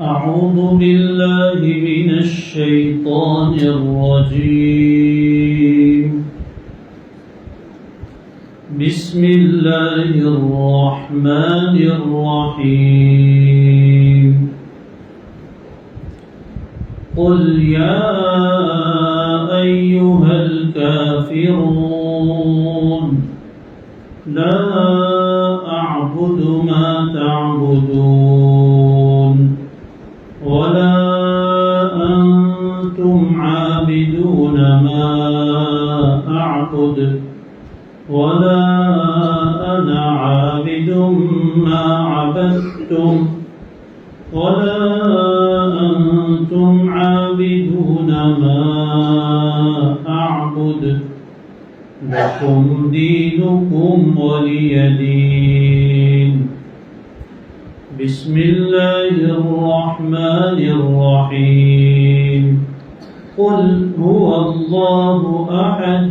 أعوذ بالله من الشيطان الرجيم. بسم الله الرحمن الرحيم. قل يا أيها الكافرون لا أعبد ما تعبدون ولا أنتم عابدون ما أعبد ولا أنا عابد ما عبدتم ولا أنتم عابدون ما أعبد لكم دينكم ولي دين. بسم الله الرحمن الرحيم. قل هو الله أحد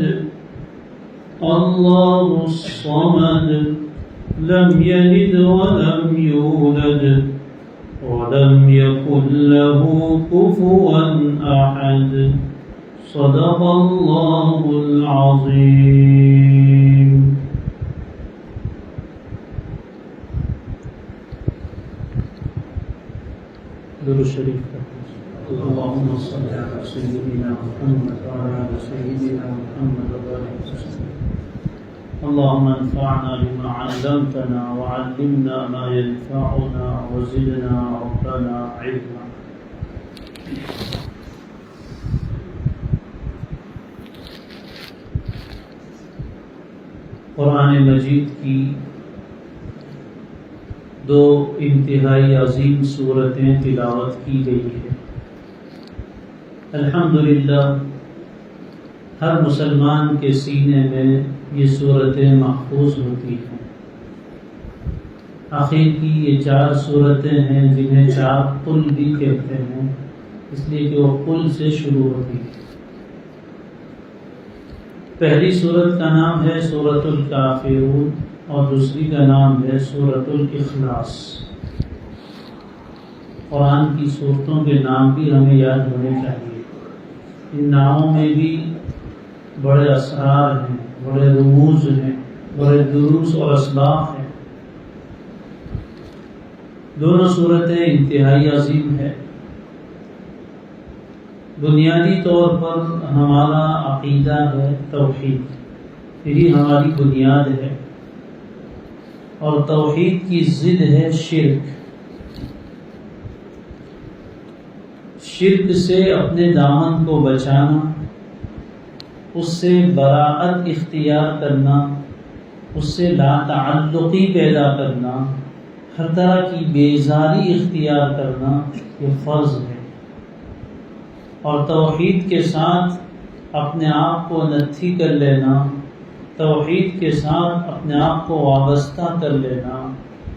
الله الصمد لم يلد ولم يولد ولم يكن له كفوا أحد. صدق الله العظيم. درود شریف. اللهم صل على سيدنا محمد وعلى آل سيدنا محمد وبارك وسلم. اللهم انفعنا بما علمتنا وعلمنا ما ينفعنا وزدنا ربنا علما. قرآن مجید کی دو انتہائی عظیم سورتیں تلاوت کی گئی ہیں. الحمدللہ ہر مسلمان کے سینے میں یہ سورتیں محفوظ ہوتی ہیں. آخر کی یہ 4 سورتیں ہیں جنہیں 4 قل بھی کہتے ہیں، اس لیے کہ وہ قل سے شروع ہوتی ہیں. پہلی سورت کا نام ہے سورۃ الکافرون اور دوسری کا نام ہے سورۃ الاخلاص. قرآن کی سورتوں کے نام بھی ہمیں یاد ہونے چاہیے. ان ناموں میں بھی بڑے اسرار ہیں، بڑے رموز ہیں، بڑے دروس اور اسباق ہیں. دونوں صورتیں انتہائی عظیم ہیں. بنیادی طور پر ہمارا عقیدہ ہے توحید، یہی ہماری بنیاد ہے، اور توحید کی ضد ہے شرک. شرک سے اپنے دامن کو بچانا، اس سے براءت اختیار کرنا، اس سے لا تعلقی پیدا کرنا، ہر طرح کی بیزاری اختیار کرنا، یہ فرض ہے. اور توحید کے ساتھ اپنے آپ کو نتھی کر لینا، توحید کے ساتھ اپنے آپ کو وابستہ کر لینا،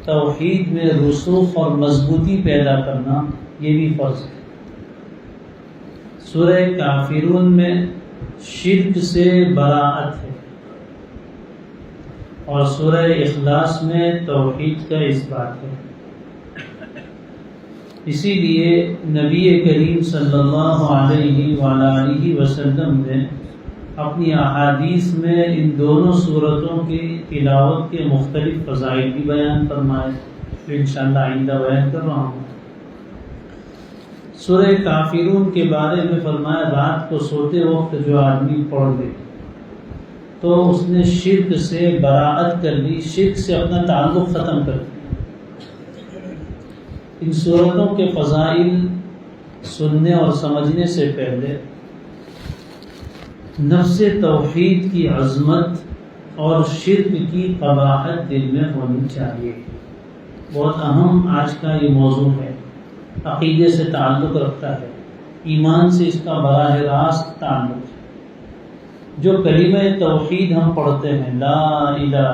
توحید میں رسوخ اور مضبوطی پیدا کرنا، یہ بھی فرض ہے. سورہ کافرون میں شرک سے براءت ہے اور سورہ اخلاص میں توحید کا اثبات ہے. اسی لیے نبی کریم صلی اللہ علیہ وآلہ وسلم نے اپنی احادیث میں ان دونوں صورتوں کی تلاوت کے مختلف فضائل بھی بیان فرمائے، جو انشاءاللہ آئندہ بیان کر رہا ہوں. سورہ کافرون کے بارے میں فرمایا رات کو سوتے وقت جو آدمی پڑھ لے تو اس نے شرک سے براءت کر لی، شرک سے اپنا تعلق ختم کر دیا. ان صورتوں کے فضائل سننے اور سمجھنے سے پہلے نفس توحید کی عظمت اور شرک کی قباحت دل میں ہونی چاہیے. بہت اہم آج کا یہ موضوع ہے، عقیدے سے تعلق رکھتا ہے، ایمان سے اس کا براہ راست تعلق ہے. جو کلمہ توحید ہم پڑھتے ہیں، لا الہ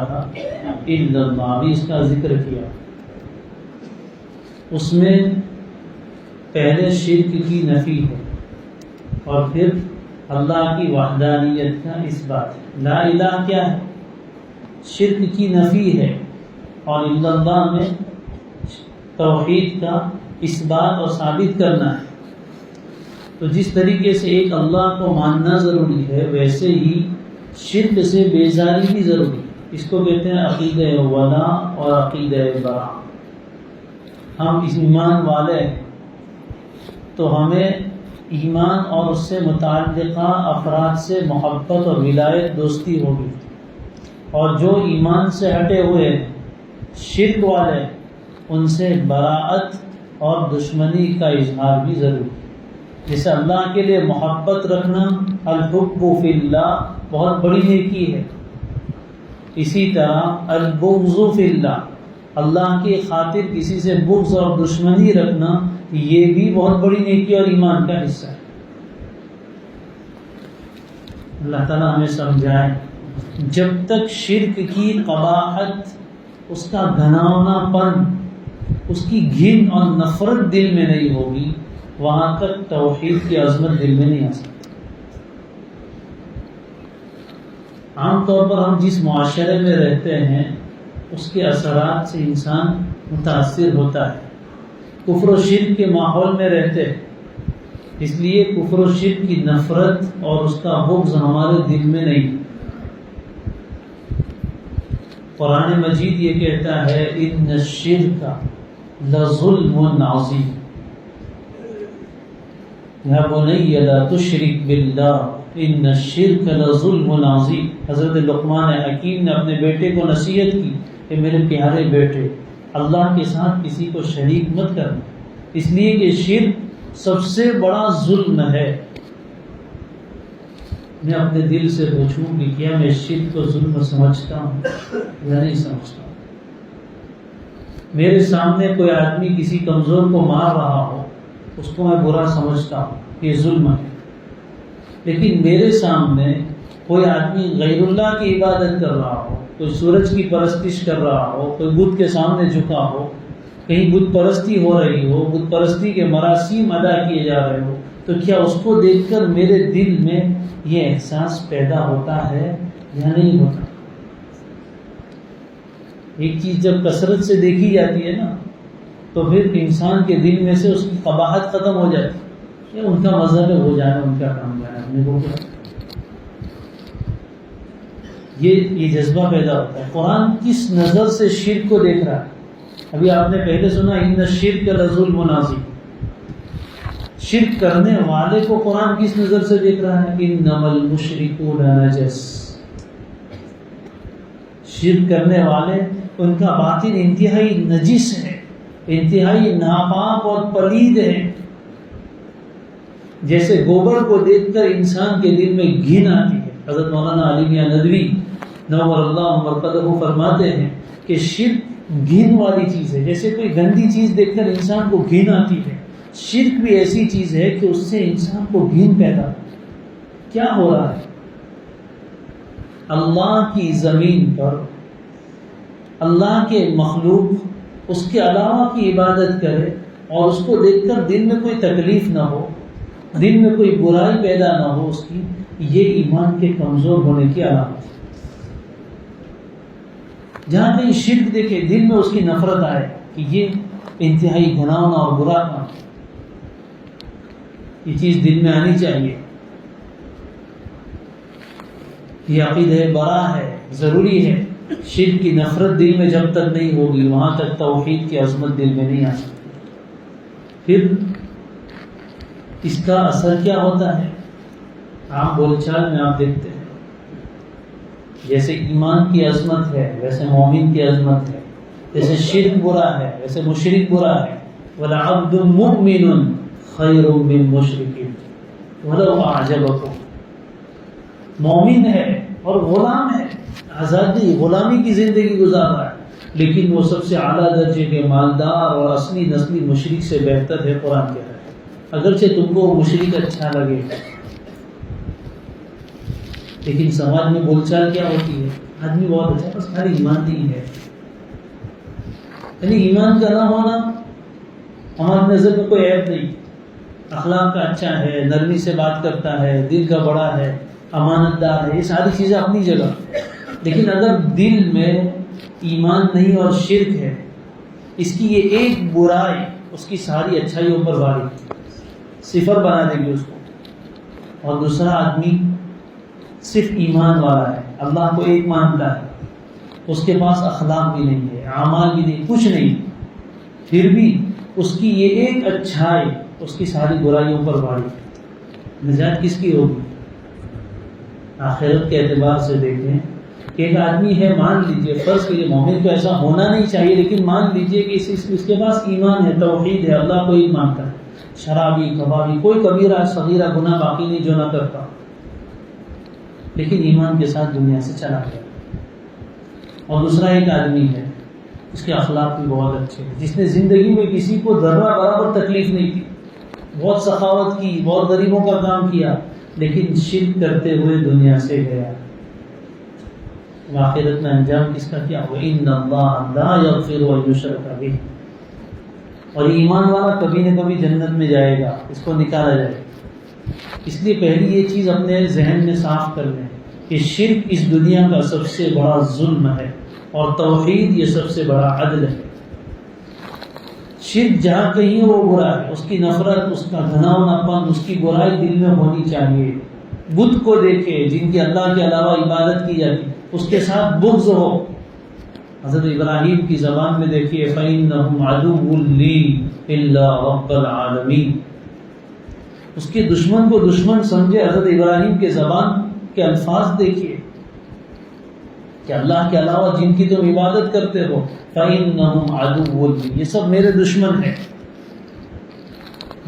الا اللہ، بھی اس کا ذکر کیا، اس میں پہلے شرک کی نفی ہے اور پھر اللہ کی وحدانیت کا اثبات ہے. لا الہ کیا ہے؟ شرک کی نفی ہے، اور الا اللہ میں توحید کا اس بات اور ثابت کرنا ہے۔ تو جس طریقے سے ایک اللہ کو ماننا ضروری ہے، ویسے ہی شرک سے بیزاری بھی ضروری ہے۔ اس کو کہتے ہیں عقیدہ ولا اور عقیدہ برا۔ ہم اس ایمان والے ہیں تو ہمیں ایمان اور اس سے متعلقہ افراد سے محبت اور ولایت دوستی ہوگی، اور جو ایمان سے ہٹے ہوئے ہیں، شرک والے، ان سے براءت اور دشمنی کا اظہار بھی ضروری ہے۔ جیسے اللہ کے لیے محبت رکھنا، الحب فی اللہ، بہت بڑی نیکی ہے، اسی طرح البغض فی اللہ، اللہ کی خاطر کسی سے بغض اور دشمنی رکھنا، یہ بھی بہت بڑی نیکی اور ایمان کا حصہ ہے۔ اللہ تعالیٰ ہمیں سمجھائے، جب تک شرک کی قباحت، اس کا گھناؤنا پن، اس کی گھن اور نفرت دل میں نہیں ہوگی، وہاں تک توحید کی عظمت دل میں نہیں آ سکتی۔ عام طور پر ہم جس معاشرے میں رہتے ہیں اس کے اثرات سے انسان متاثر ہوتا ہے۔ کفر و شرک کے ماحول میں رہتے ہیں، اس لیے کفر و شرک کی نفرت اور اس کا بغض ہمارے دل میں نہیں۔ قرآن مجید یہ کہتا ہے ان الشرک لظلم عظیم، یا بنی لا تشرک باللہ ان الشرک لظلم عظیم۔ حضرت لقمان حکیم نے اپنے بیٹے کو نصیحت کی کہ میرے پیارے بیٹے، اللہ کے ساتھ کسی کو شریک مت کرنا، اس لیے کہ شرک سب سے بڑا ظلم ہے۔ میں اپنے دل سے پوچھوں کہ کیا میں شرک کو ظلم سمجھتا ہوں یا نہیں سمجھتا ہوں؟ میرے سامنے کوئی آدمی کسی کمزور کو مار رہا ہو، اس کو میں برا سمجھتا ہوں، یہ ظلم ہے۔ لیکن میرے سامنے کوئی آدمی غیر اللہ کی عبادت کر رہا ہو، کوئی سورج کی پرستش کر رہا ہو، کوئی بت کے سامنے جھکا ہو، کہیں بت پرستی ہو رہی ہو، بت پرستی کے مراسم ادا کیے جا رہے ہو، تو کیا اس کو دیکھ کر میرے دل میں یہ احساس پیدا ہوتا ہے یا نہیں ہوتا؟ ایک چیز جب کثرت سے دیکھی جاتی ہے نا، تو پھر انسان کے دل میں سے اس کی قباحت ختم ہو جاتی ہے۔ یہ ان کا مذہب ہو جانا، ان کا کام ہے، اپنے کو کیا، یہ جذبہ پیدا ہوتا ہے۔ قرآن کس نظر سے شرک کو دیکھ رہا ہے؟ ابھی آپ نے پہلے سنا ان الشرک لظلم عظیم، شرک کرنے والے کو قرآن کس نظر سے دیکھ رہا ہے؟ انما المشرکون نجس، شرک کرنے والے، ان کا باطن انتہائی نجس ہے، انتہائی ناپاک اور پلید ہے۔ جیسے گوبر کو دیکھ کر انسان کے دل میں گھن آتی ہے۔ حضرت مولانا علی میاں ندوی نور اللہ مرقدہ فرماتے ہیں کہ شرک گھن والی چیز ہے، جیسے کوئی گندی چیز دیکھ کر انسان کو گھن آتی ہے، شرک بھی ایسی چیز ہے کہ اس سے انسان کو گھن پیدا ہوتی ہے۔ کیا ہو رہا ہے؟ اللہ کی زمین پر اللہ کے مخلوق اس کے علاوہ کی عبادت کرے اور اس کو دیکھ کر دل میں کوئی تکلیف نہ ہو، دل میں کوئی برائی پیدا نہ ہو اس کی، یہ ایمان کے کمزور ہونے کی علامت ہے۔ جہاں کہیں شرک دیکھے دل میں اس کی نفرت آئے کہ یہ انتہائی گھناؤنا اور برا کام، یہ چیز دل میں آنی چاہیے۔ یہ عقیدہ برا ہے، ضروری ہے۔ شرک کی نفرت دل میں جب تک نہیں ہوگی، وہاں تک توحید کی عظمت دل میں نہیں آ سکتی۔ پھر اس کا اثر کیا ہوتا ہے؟ عام بول چال میں آپ دیکھتے ہیں، جیسے ایمان کی عظمت ہے ویسے مومن کی عظمت ہے، جیسے شرک برا ہے ویسے مشرک برا ہے۔ وَلَعَبْدٌ مُؤْمِنٌ خَيْرٌ مِّن مُشْرِكٍ وَلَوْ أَعْجَبَكُمْ، مومن ہے اور غلام ہے، آزادی غلامی کی زندگی گزار رہا ہے، لیکن وہ سب سے اعلیٰ درجے کے مالدار اور اصلی نسلی مشرک سے بہتر ہے۔ قرآن کہتا ہے اگرچہ تم کو مشرک اچھا لگے، لیکن سماج میں بول چال کیا ہوتی ہے؟ آدمی بہت اچھا، بس خالی ایمان نہیں ہے۔ یعنی ایمان کا نہ ہونا ہماری نظر میں کوئی عیب نہیں، اخلاق کا اچھا ہے، نرمی سے بات کرتا ہے، دل کا بڑا ہے، امانت دار ہے، یہ ساری چیزیں اپنی جگہ، لیکن اگر دل میں ایمان نہیں اور شرک ہے، اس کی یہ ایک برائی اس کی ساری اچھائیوں پر واری، صفر بنا دیں گے اس کو. اور دوسرا آدمی صرف ایمان والا ہے، اللہ کو ایک مانتا ہے، اس کے پاس اخلاق بھی نہیں ہے، اعمال بھی نہیں، کچھ نہیں، پھر بھی اس کی یہ ایک اچھائی اس کی ساری برائیوں پر واری. نجات کس کی ہوگی؟ آخرت کے اعتبار سے دیکھیں کہ ایک آدمی ہے، مان لیجئے، فرض کیجئے، مومن کو ایسا ہونا نہیں چاہیے، لیکن مان لیجئے کہ اس کے پاس ایمان ہے، توحید ہے، اللہ کو ایک مانتا ہے، شرابی، کبابی، کوئی کبیرہ صغیرہ گناہ باقی نہیں جو نہ کرتا، لیکن ایمان کے ساتھ دنیا سے چلا گیا. اور دوسرا ایک آدمی ہے، اس کے اخلاق بھی بہت اچھے ہیں، جس نے زندگی میں کسی کو ذرہ برابر تکلیف نہیں کی، بہت سخاوت کی، بہت غریبوں کا کام کیا، لیکن شرک کرتے ہوئے دنیا سے گیا. آخرت میں انجام کس کا کیا ہوا؟ ان اللہ لا یغفر ان یشرک بہ. اور ایمان والا کبھی نہ کبھی جنت میں جائے گا، اس کو نکالا جائے گا. اس لیے پہلی یہ چیز اپنے ذہن میں صاف کر لیں کہ شرک اس دنیا کا سب سے بڑا ظلم ہے، اور توحید یہ سب سے بڑا عدل ہے. شرک جہاں کہیں وہ برا ہے، اس کی نفرت، اس کا گھناؤنا پن، اس کی برائی دل میں ہونی چاہیے. بت کو دیکھے جن کی اللہ کے علاوہ عبادت کی جاتی، اس کے ساتھ بغض ہو. حضرت ابراہیم کی زبان میں دیکھیے فَإِنَّهُمْ عَدُوٌّ لِّي إِلَّا رَبَّ الْعَالَمِينَ. اس کے دشمن کو دشمن سمجھے. حضرت ابراہیم کے زبان کے الفاظ دیکھیے کہ اللہ کے علاوہ جن کی تم عبادت کرتے ہو فَإِنَّهُمْ عَدُوٌّ لِّي، یہ سب میرے دشمن ہیں.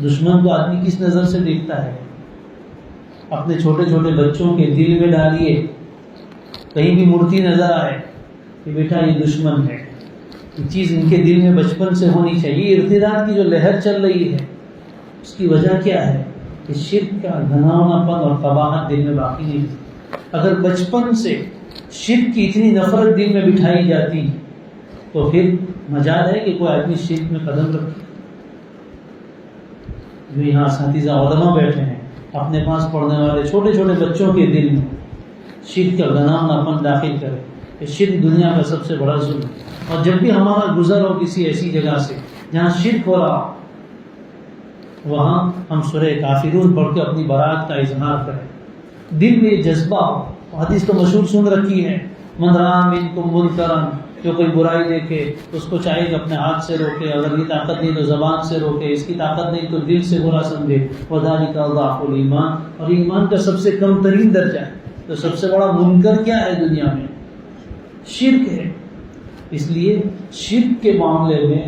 دشمن کو آدمی کس نظر سے دیکھتا ہے؟ اپنے چھوٹے چھوٹے بچوں کے دل میں ڈالیے، کہیں بھی مورتی نظر آئے کہ بیٹا یہ دشمن ہے. یہ چیز ان کے دل میں بچپن سے ہونی چاہیے. ارتداد کی جو لہر چل رہی ہے اس کی وجہ کیا ہے؟ کہ شرک کا گھناؤنا پن اور قباحت دل میں باقی نہیں تھی. اگر بچپن سے شرک کی اتنی نفرت دل میں بٹھائی جاتی تو پھر مجال ہے کہ کوئی آدمی شرک میں قدم رکھے. جو یہاں اساتذہ علماء بیٹھے ہیں، اپنے پاس پڑھنے والے چھوٹے چھوٹے بچوں کے دل میں شرک کا گھناؤنا پن داخل کرے. کہ شرک دنیا کا سب سے بڑا ظلم ہے. اور جب بھی ہمارا گزر ہو کسی ایسی جگہ سے جہاں شرک ہو رہا، وہاں ہم سورہ کافرون پڑھ کے اپنی برات کا اظہار کریں. دل میں یہ جذبہ ہو. حدیث تو مشہور سن رکھی ہے، من رأى منکم منکرا، جو کوئی برائی دیکھے اس کو چاہے کہ اپنے ہاتھ سے روکے، اگر یہ طاقت نہیں تو زبان سے روکے، اس کی طاقت نہیں تو دل سے برا سمجھے. وذالک ضعف الایمان، اور ایمان کا سب سے کم ترین درجہ ہے. تو سب سے بڑا منکر کیا ہے دنیا میں؟ شرک ہے. اس لیے شرک کے معاملے میں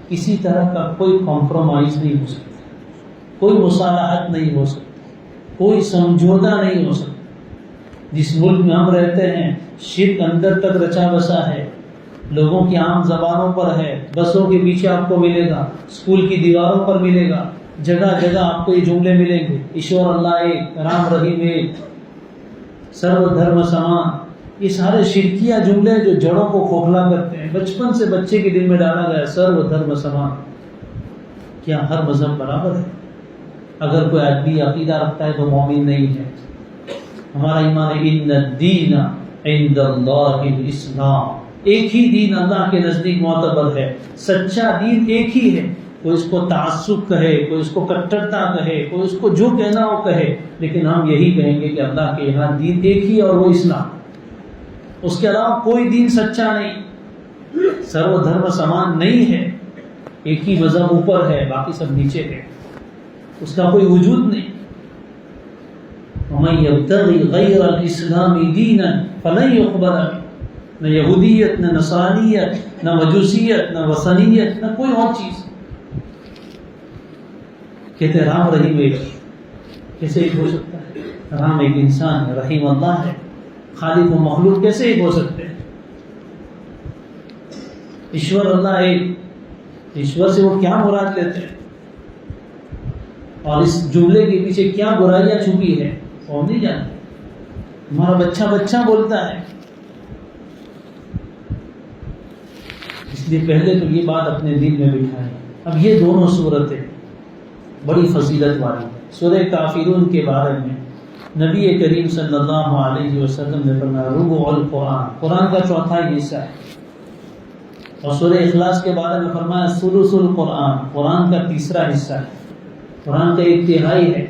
کسی طرح کا کوئی کمپرومائز نہیں ہو سکتا، کوئی مصالحت نہیں ہو سکتی، کوئی سمجھوتا نہیں ہو سکتا. جس ملک میں ہم رہتے ہیں شرک اندر تک رچا بسا ہے، لوگوں کی عام زبانوں پر ہے، بسوں کے پیچھے آپ کو ملے گا، اسکول کی دیواروں پر ملے گا، جگہ جگہ آپ کو یہ جملے ملیں گے، ایشور اللہ ایک، رام رحیم ایک، سرو دھرم سمان. یہ سارے شرکیہ جملے جو جڑوں کو کھوکھلا کرتے ہیں، بچپن سے بچے کے دل میں ڈالا گیا سرو دھرم سمان. کیا ہر مذہب برابر ہے؟ اگر کوئی آدمی عقیدہ رکھتا ہے تو مومن نہیں ہے. ہمارا ایمان ہے ان الدین عند اللہ الاسلام، ایک ہی دین اللہ کے نزدیک معتبر ہے، سچا دین ایک ہی ہے. کوئی اس کو تعصب کہے، کوئی اس کو کٹرتا کہے، کوئی اس کو جو کہنا وہ کہے، لیکن ہم یہی کہیں گے کہ اللہ کے یہاں دین ایک ہی اور وہ اسلام. اس کے علاوہ کوئی دین سچا نہیں، سرو دھرم سمان نہیں ہے. ایک ہی مذہب اوپر ہے، باقی سب نیچے ہے، اس کا کوئی وجود نہیں. وَمَن يَبْتَغِي غَيْرَ الْإِسْلَامِ دِينًا فَلَن يُقْبَلَ مِنْهُ. نہ یہودیت، نہ نصرانیت، نہ مجوسیت، نہ وثنیت، نہ کوئی اور چیز. کہتے ہیں رام رحیم ایک، کیسے ایک ہو سکتا ہے؟ رام ایک انسان ہے، رحیم اللہ ہے. خالق و مخلوق کیسے ایک ہو سکتے ہیں؟ ایشور اللہ ایک، ایشور سے وہ کیا مراد لیتے ہیں اور اس جملے کے پیچھے کیا برائیاں چھپی ہے وہ ہم نہیں جانتے. ہمارا بچہ بچہ بولتا ہے. اس لیے پہلے تو یہ بات اپنے دل میں بٹھائیں. اب یہ دونوں صورتیں بڑی فضیلت والی ہیں. سورہ کافرون کے بارے میں نبی کریم صلی اللہ علیہ وسلم نے فرمایا ربع القرآن، قرآن کا چوتھائی حصہ ہے. اور سورہ اخلاص کے بارے میں فرمایا ثلث القرآن، قرآن کا تیسرا حصہ ہے، قرآن کا ایک تہائی ہے۔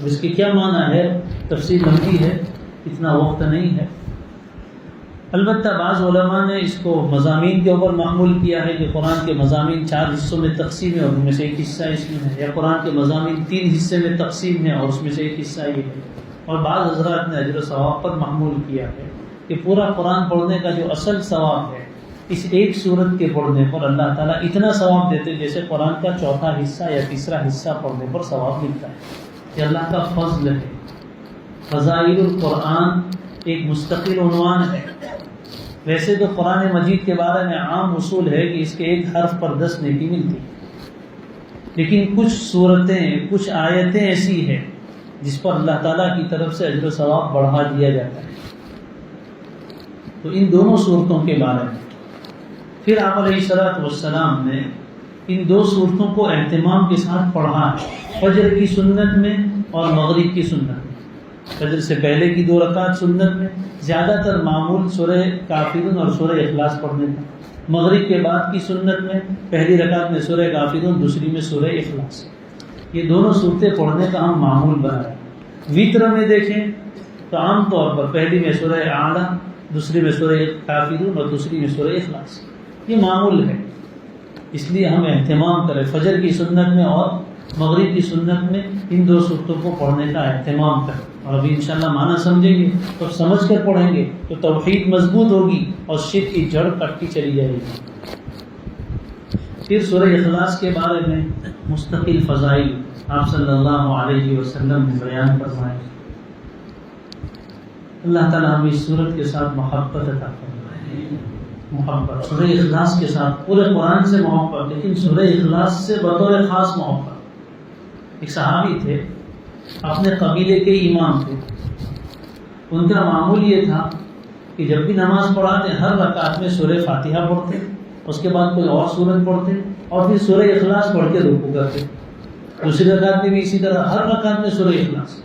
اس کی کیا معنی ہے؟ تفصیل لمبی ہے، اتنا وقت نہیں ہے۔ البتہ بعض علماء نے اس کو مضامین کے اوپر معمول کیا ہے کہ قرآن کے مضامین 4 حصوں میں تقسیم ہے اور ان میں سے ایک حصہ اس میں ہے، یا قرآن کے مضامین 3 حصے میں تقسیم ہے اور اس میں سے ایک حصہ یہ ہے۔ اور بعض حضرات نے اجر و ثواب پر معمول کیا ہے کہ پورا قرآن پڑھنے کا جو اصل ثواب ہے اس ایک سورت کے پڑھنے پر اللہ تعالیٰ اتنا ثواب دیتے جیسے قرآن کا چوتھا حصہ یا تیسرا حصہ پڑھنے پر ثواب ملتا ہے۔ یہ اللہ کا فضل ہے۔ فضائل القرآن ایک مستقل عنوان ہے۔ ویسے تو قرآن مجید کے بارے میں عام اصول ہے کہ اس کے ایک حرف پر 10 نیکی ملتی، لیکن کچھ صورتیں، کچھ آیتیں ایسی ہیں جس پر اللہ تعالیٰ کی طرف سے اجر و ثواب بڑھا دیا جاتا ہے۔ تو ان دونوں صورتوں کے بارے میں پھر آپ علیہ الصلوۃ والسلام نے ان 2 صورتوں کو اہتمام کے ساتھ پڑھا ہے، فجر کی سنت میں اور مغرب کی سنت میں۔ فجر سے پہلے کی 2 رکعت سنت میں زیادہ تر معمول سورہ کافرون اور سورہ اخلاص پڑھنے کا، مغرب کے بعد کی سنت میں پہلی رکعت میں سورہ کافرون، دوسری میں سورہ اخلاص۔ یہ دونوں صورتیں پڑھنے کا ہم معمول بنایا۔ وتر میں دیکھیں تو عام طور پر پہلی میں سورہ اعلیٰ، دوسری میں سورہ کافرون اور دوسری میں سورہ اخلاص، یہ معمول ہے۔ اس لیے ہم اہتمام کریں فجر کی سنت میں اور مغرب کی سنت میں ان 2 صورتوں کو پڑھنے کا اہتمام کریں۔ اور ابھی انشاءاللہ معنی سمجھیں گے تو سمجھ کر پڑھیں گے تو توحید مضبوط ہوگی اور شرک کی جڑ کٹتی چلی جائے گی۔ پھر سورہ اخلاص کے بارے میں مستقل فضائل آپ صلی اللہ علیہ وسلم نے بیان فرمائے۔ اللہ تعالیٰ ہمیں اس سورت کے ساتھ محبت عطا فرمائے۔ محبت سورہ اخلاص کے ساتھ، پورے قرآن سے محبت، لیکن سورہ اخلاص سے بطور خاص محبت۔ ایک صحابی تھے، اپنے قبیلے کے امام تھے، ان کا معمول یہ تھا کہ جب بھی نماز پڑھاتے ہر رکعت میں سورہ فاتحہ پڑھتے، اس کے بعد کوئی اور سورت پڑھتے اور پھر سورہ اخلاص پڑھ کے رکوع کرتے۔ دوسری رکعت میں بھی اسی طرح، ہر رکعت میں سورہ اخلاص۔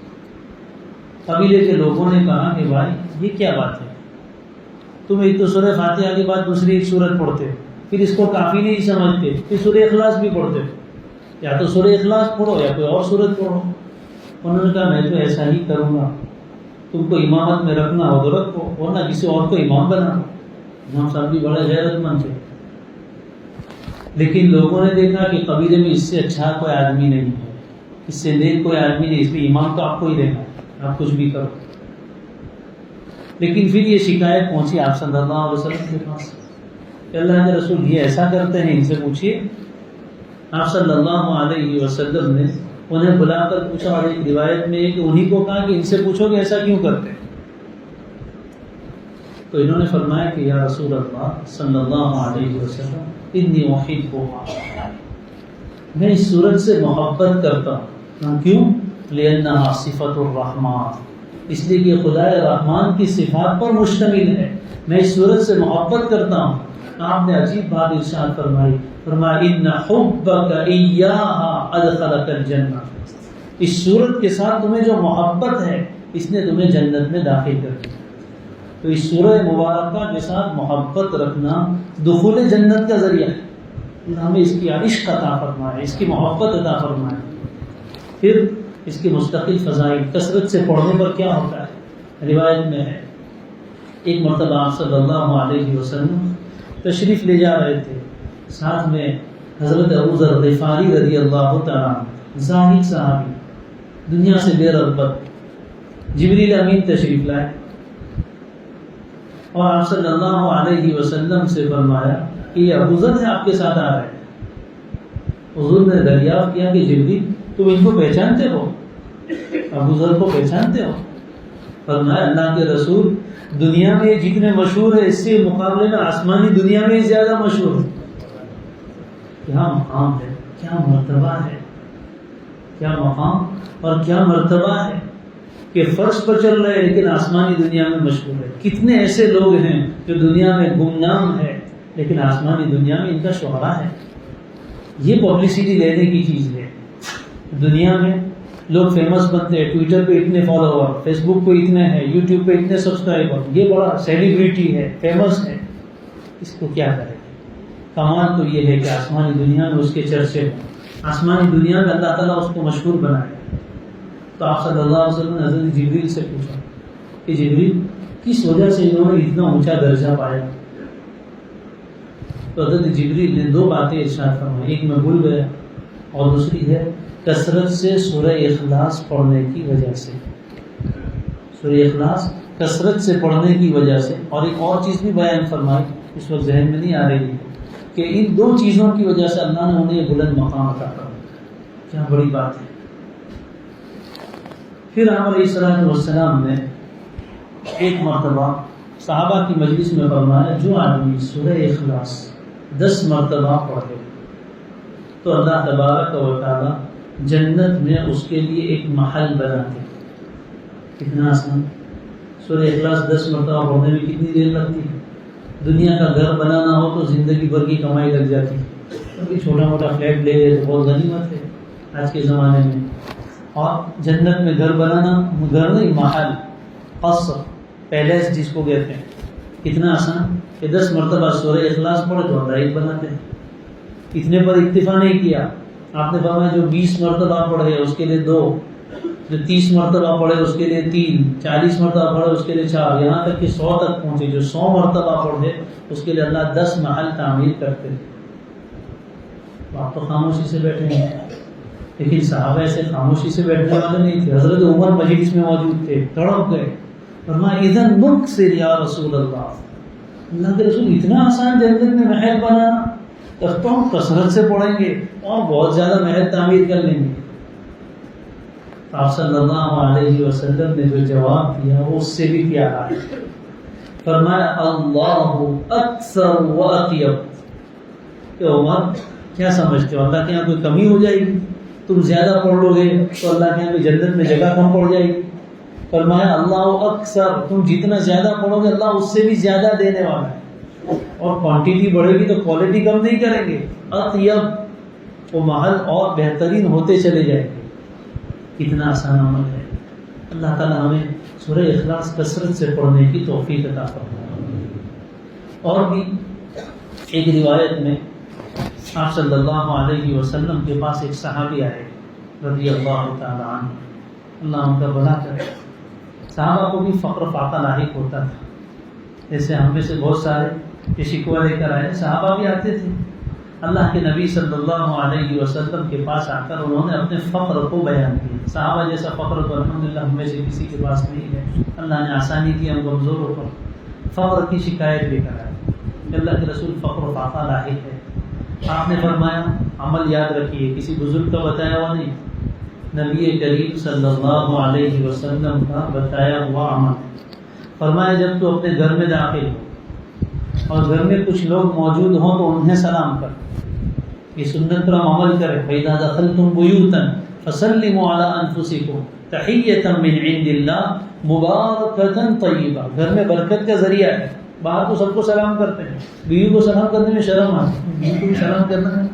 قبیلے کے لوگوں نے کہا کہ بھائی یہ کیا بات ہے، تم ایک تو سورہ فاتحہ کے بعد دوسری ایک سورت پڑھتے، پھر اس کو کافی نہیں سمجھتے، پھر سورہ اخلاص بھی پڑھتے، یا تو سورہ اخلاص پڑھو یا کوئی اور سورت پڑھو۔ انہوں نے کہا میں تو ایسا ہی کروں گا، تم کو امامت میں رکھنا ہو تو رکھو ورنہ کسی اور کو امام بنا دو۔ امام صاحب بھی بڑے غیرت مند تھے، لیکن لوگوں نے دیکھا کہ قبیلے میں اس سے اچھا کوئی آدمی نہیں ہے، اس سے نیک کوئی آدمی نہیں، اس لیے امام تو آپ کو ہی دینا ہے، آپ کچھ بھی کرو۔ لیکن پھر یہ شکایت پہنچی آپ صلی اللہ علیہ وسلم کے پاس کہ اللہ کے رسول یہ ایسا کرتے ہیں، ان سے پوچھیے۔ آپ صلی اللہ علیہ وسلم نے انہیں بلا کر پوچھا، اور ایک روایت میں کہ انہی کو کہا کہ ان سے پوچھو کہ ایسا کیوں کرتے ہیں۔ تو انہوں نے فرمایا کہ یا رسول اللہ صلی اللہ علیہ وسلم انی احبها، میں اس صورت سے محبت کرتا ہوں۔ کیوں؟ لأنها صفت الرحمن، اس لیے کہ خدا رحمان کی صفات پر مشتمل ہے، میں اس صورت سے محبت کرتا ہوں۔ آپ نے عجیب بات ارشاد فرمائی، فرمایا ان حبک ایاھا ادخلک الجنہ، اس صورت کے ساتھ تمہیں جو محبت ہے اس نے تمہیں جنت میں داخل کر دیا۔ تو اس سورہ مبارکہ کے ساتھ محبت رکھنا دخول جنت کا ذریعہ ہے۔ ہمیں اس کی عشق عطا فرمائے، اس کی محبت عطا فرمائے۔ پھر اس کی مستقل فضائل، کثرت سے پڑھنے پر کیا ہوتا ہے؟ روایت میں ہے ایک مرتبہ آپ صلی اللہ علیہ وسلم تشریف لے جا رہے تھے، ساتھ میں حضرت ابو ذر غفاری رضی اللہ تعالیٰ عنہ، زاہد صحابی، دنیا سے بے رغبت، جبریل امین تشریف لائے اور آپ صلی اللہ علیہ وسلم سے فرمایا کہ یہ ابو ذر ہے آپ کے ساتھ آ رہے ہیں۔ حضور نے دریافت کیا کہ جبریل تم ان کو پہچانتے ہو، ابو ذر کو پہچانتے ہو؟ فرمایا اللہ کے رسول دنیا میں جتنے مشہور ہے اس سے مقابلے میں آسمانی دنیا میں زیادہ مشہور ہے۔ کیا مقام ہے، کیا مرتبہ ہے، کیا مقام اور کیا مرتبہ ہے کہ فرش پر چل رہے لیکن آسمانی دنیا میں مشہور ہے۔ کتنے ایسے لوگ ہیں جو دنیا میں گمنام ہے لیکن آسمانی دنیا میں ان کا شہرہ ہے۔ یہ پبلسٹی لینے کی چیز ہے۔ دنیا میں لوگ فیمس بنتے ہیں، ٹویٹر پہ اتنے فالوور، فیس بک پہ اتنے ہیں، یوٹیوب پہ اتنے سبسکرائبر، یہ بڑا سیلیبریٹی ہے، فیمس ہے، اس کو کیا کرے؟ کمال تو یہ ہے کہ آسمانی دنیا میں اس کے چرچے ہیں، آسمانی دنیا میں اللہ تعالیٰ اس کو مشہور بنائے۔ تو آپ صلی اللہ علیہ وسلم نے حضرت جبریل سے پوچھا کہ جبریل کس وجہ سے انہوں نے اتنا اونچا درجہ پایا؟ تو حضرت جبریل نے دو باتیں ارشاد فرمائی، ایک میں بھول گیا اور دوسری ہے کثرت سے سورہ اخلاص پڑھنے کی وجہ سے، سورہ اخلاص کثرت سے پڑھنے کی وجہ سے۔ اور ایک اور چیز بھی بیان فرمائی، اس وقت ذہن میں نہیں آ رہی ہے، کہ ان دو چیزوں کی وجہ سے اللہ نے انہیں بلند مقام عطا کر دیا۔ کیا بڑی بات ہے۔ پھر آپ علیہ الصلوۃ والسلام نے ایک مرتبہ صحابہ کی مجلس میں فرمایا جو آدمی سورہ اخلاص 10 مرتبہ پڑھے تو اللہ تبارک و تعالی جنت میں اس کے لیے ایک محل بناتے۔ کتنا آسان! سورہ اخلاص 10 مرتبہ پڑھنے میں کتنی دیر لگتی ہے؟ دنیا کا گھر بنانا ہو تو زندگی بھر کی کمائی لگ جاتی ہے، کبھی چھوٹا موٹا فلیٹ لے لے تو بہت غنیمت ہے آج کے زمانے میں۔ اور جنت میں گھر بنانا، گھر نہیں محل، قصر، پیلیس جس کو کہتے ہیں، کتنا آسان کہ 10 مرتبہ سورہ اخلاص پڑھے تو اللہ ایک بناتے ہیں۔ اتنے پر اکتفا نہیں کیا، آپ نے فرمایا جو 20 مرتبہ پڑھے اس کے لیے 2، جو 30 مرتبہ پڑھے اس کے لیے 3، 40 مرتبہ پڑھے اس کے لیے 4، یہاں تک کہ 100 تک پہنچے۔ جو 100 مرتبہ پڑھے اس کے لیے اللہ 10 محل تعمیر کرتے۔ آپ تو خاموشی سے بیٹھے ہیں، لیکن صحابہ ایسے خاموشی سے بیٹھنے والے نہیں تھے۔ حضرت عمر مجلس میں موجود تھے، تڑپ گئے، فرمایا اذن مکثر یا رسول اللہ کے رسول اتنا آسان جنت میں محل بنانا، تب تو ہم کثرت سے پڑھیں گے اور بہت زیادہ محل تعمیر کر لیں گے۔ آپ صلی اللہ علیہ وسلم نے جو جواب دیا وہ اس سے بھی پیارا ہے۔ فرمایا اللہ اکثر و اطیب، کہ عمر کیا سمجھتے ہو اللہ کے یہاں کوئی کمی ہو جائے گی؟ تم زیادہ پڑھ لو گے تو اللہ کے یہاں کوئی جنت میں جگہ کم پڑ جائے گی؟ فرمایا اللہ اکثر، تم جتنا زیادہ پڑھو گے اللہ اس سے بھی زیادہ دینے والا ہے، اور کوانٹٹی بڑھے گی تو کوالٹی کم نہیں کریں گے۔ اطیب، وہ محل اور بہترین ہوتے چلے جائیں گے۔ کتنا آسان عمل ہے۔ اللہ تعالیٰ ہمیں سورہ اخلاص کثرت سے پڑھنے کی توفیق عطا فرمائے۔ اور بھی ایک روایت میں آپ صلی اللہ علیہ وسلم کے پاس ایک صحابی آئے رضی اللہ تعالیٰ عنہ، اللہ ان کا بھلا کرے۔ صحابہ کو بھی فقر و فاقہ لاحق ہوتا تھا، جیسے ہم میں سے بہت سارے یہ شکوہ لے کر آئے، صحابہ بھی آتے تھے۔ اللہ کے نبی صلی اللہ علیہ وسلم کے پاس آ کر انہوں نے اپنے فقر کو بیان کیا۔ صحابہ جیسا فقر تو الحمدللہ ہم میں سے کسی کے پاس نہیں ہے، اللہ نے آسانی کی ہم کمزوروں پر۔ فقر کی شکایت لے کر آئے کہ اللہ کے رسول فقر و فاقہ لاحق ہے۔ آپ نے فرمایا عمل یاد رکھیے، کسی بزرگ کا بتایا ہوا نہیں، نبی کریم صلی اللہ علیہ وسلم کا بتایا ہوا عمل۔ فرمایا جب تو اپنے گھر میں داخل ہو اور گھر میں کچھ لوگ موجود ہوں تو انہیں سلام کر، یہ سنت پر ہم عمل کریں۔ فَإِذَا دَخَلْتُمْ بُيُوتًا فَسَلِّمُوا عَلَىٰ أَنفُسِكُمْ تَحِيَّةً مِّنْ عِندِ اللَّهِ مُبَارَكَةً طَيِّبَةً، گھر میں برکت کا ذریعہ ہے۔ باہر تو سب کو سلام کرتے ہیں، بیوی کو سلام کرنے میں شرم آتی ہے، بیوی کو بھی سلام کرنا ہے،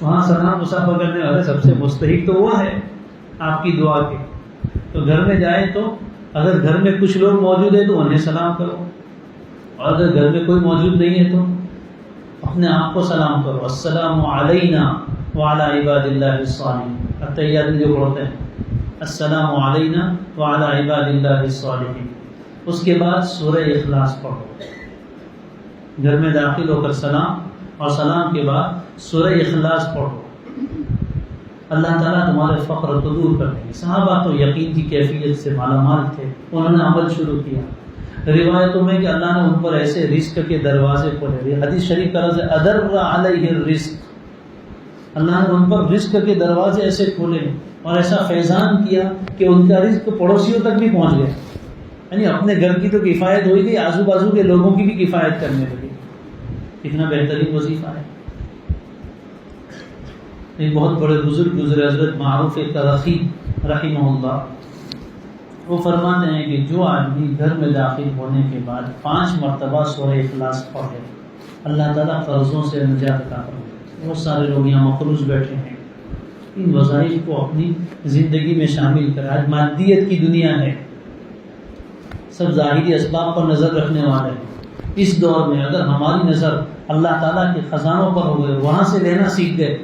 وہاں سلام مسافہ کرنے والے سب سے مستحق تو وہ ہے آپ کی دعا کے۔ تو گھر میں جائیں تو اگر گھر میں کچھ لوگ موجود ہیں تو انہیں سلام کرو، اور اگر گھر میں کوئی موجود نہیں ہے تو اپنے آپ کو سلام کرو۔ السلام علینا وعلی عباد اللہ الصالحین، التحیات میں جو پڑھتے ہیں السلام علینا وعلی عباد اللہ الصالحین۔ اس کے بعد سورہ اخلاص پڑھو، گھر میں داخل ہو کر سلام، اور سلام کے بعد سورہ اخلاص پڑھو، اللہ تعالیٰ تمہارے فقر کو دور کر دیں گے۔ صحابہ تو یقین کی کیفیت سے مالا مال تھے، انہوں نے عمل شروع کیا۔ روایتوں میں کہ اللہ نے ان پر ایسے رزق کے دروازے کھولے، حدیث شریف کا لفظ ہے ادر علیہ الرزق، اللہ نے ان پر رزق کے دروازے ایسے کھولے اور ایسا فیضان کیا کہ ان کا رزق پڑوسیوں تک بھی پہنچ گیا، یعنی اپنے گھر کی تو کفایت ہوئی گئی، آزو بازو کے لوگوں کی بھی کفایت کرنے لگے۔ کتنا بہترین وظیفہ ہے۔ ایک بہت بڑے بزرگ گزرے حضرت معروف کرخی رحمہ اللہ، وہ فرماتے ہیں کہ جو آدمی گھر میں داخل ہونے کے بعد 5 مرتبہ سورہ اخلاص پڑھے، اللہ تعالیٰ قرضوں سے نجات عطا کرے۔ بہت سارے لوگ یہاں مقروض بیٹھے ہیں، ان وظائف کو اپنی زندگی میں شامل کریں۔ آج مادیت کی دنیا ہے، سب ظاہری اسباب پر نظر رکھنے والے ہیں۔ اس دور میں اگر ہماری نظر اللہ تعالیٰ کے خزانوں پر ہو گئے، وہاں سے لینا سیکھ گئے،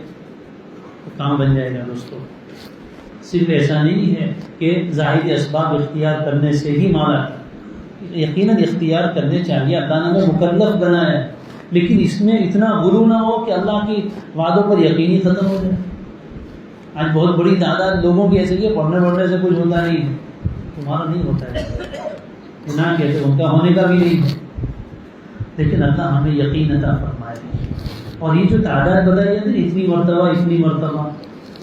تو کام بن جائے گا دوستوں۔ صرف ایسا نہیں ہے کہ ظاہری اسباب اختیار کرنے سے ہی مالا، یقیناً اختیار کرنے چاہیے، اللہ نے ہمیں مکلف بنایا ہے، لیکن اس میں اتنا غرور نہ ہو کہ اللہ کی وعدوں پر یقینی ختم ہو جائے۔ آج بہت بڑی تعداد لوگوں کی ایسے کہ پڑھنے سے کچھ ہوتا نہیں ہے، تمہارا نہیں ہوتا ہے، نہ کہتے ان کا ہونے کا بھی نہیں ہے، لیکن اللہ ہمیں یقین عطا فرمائے۔ اور یہ جو تعداد بتائی جاتی ہے اتنی مرتبہ،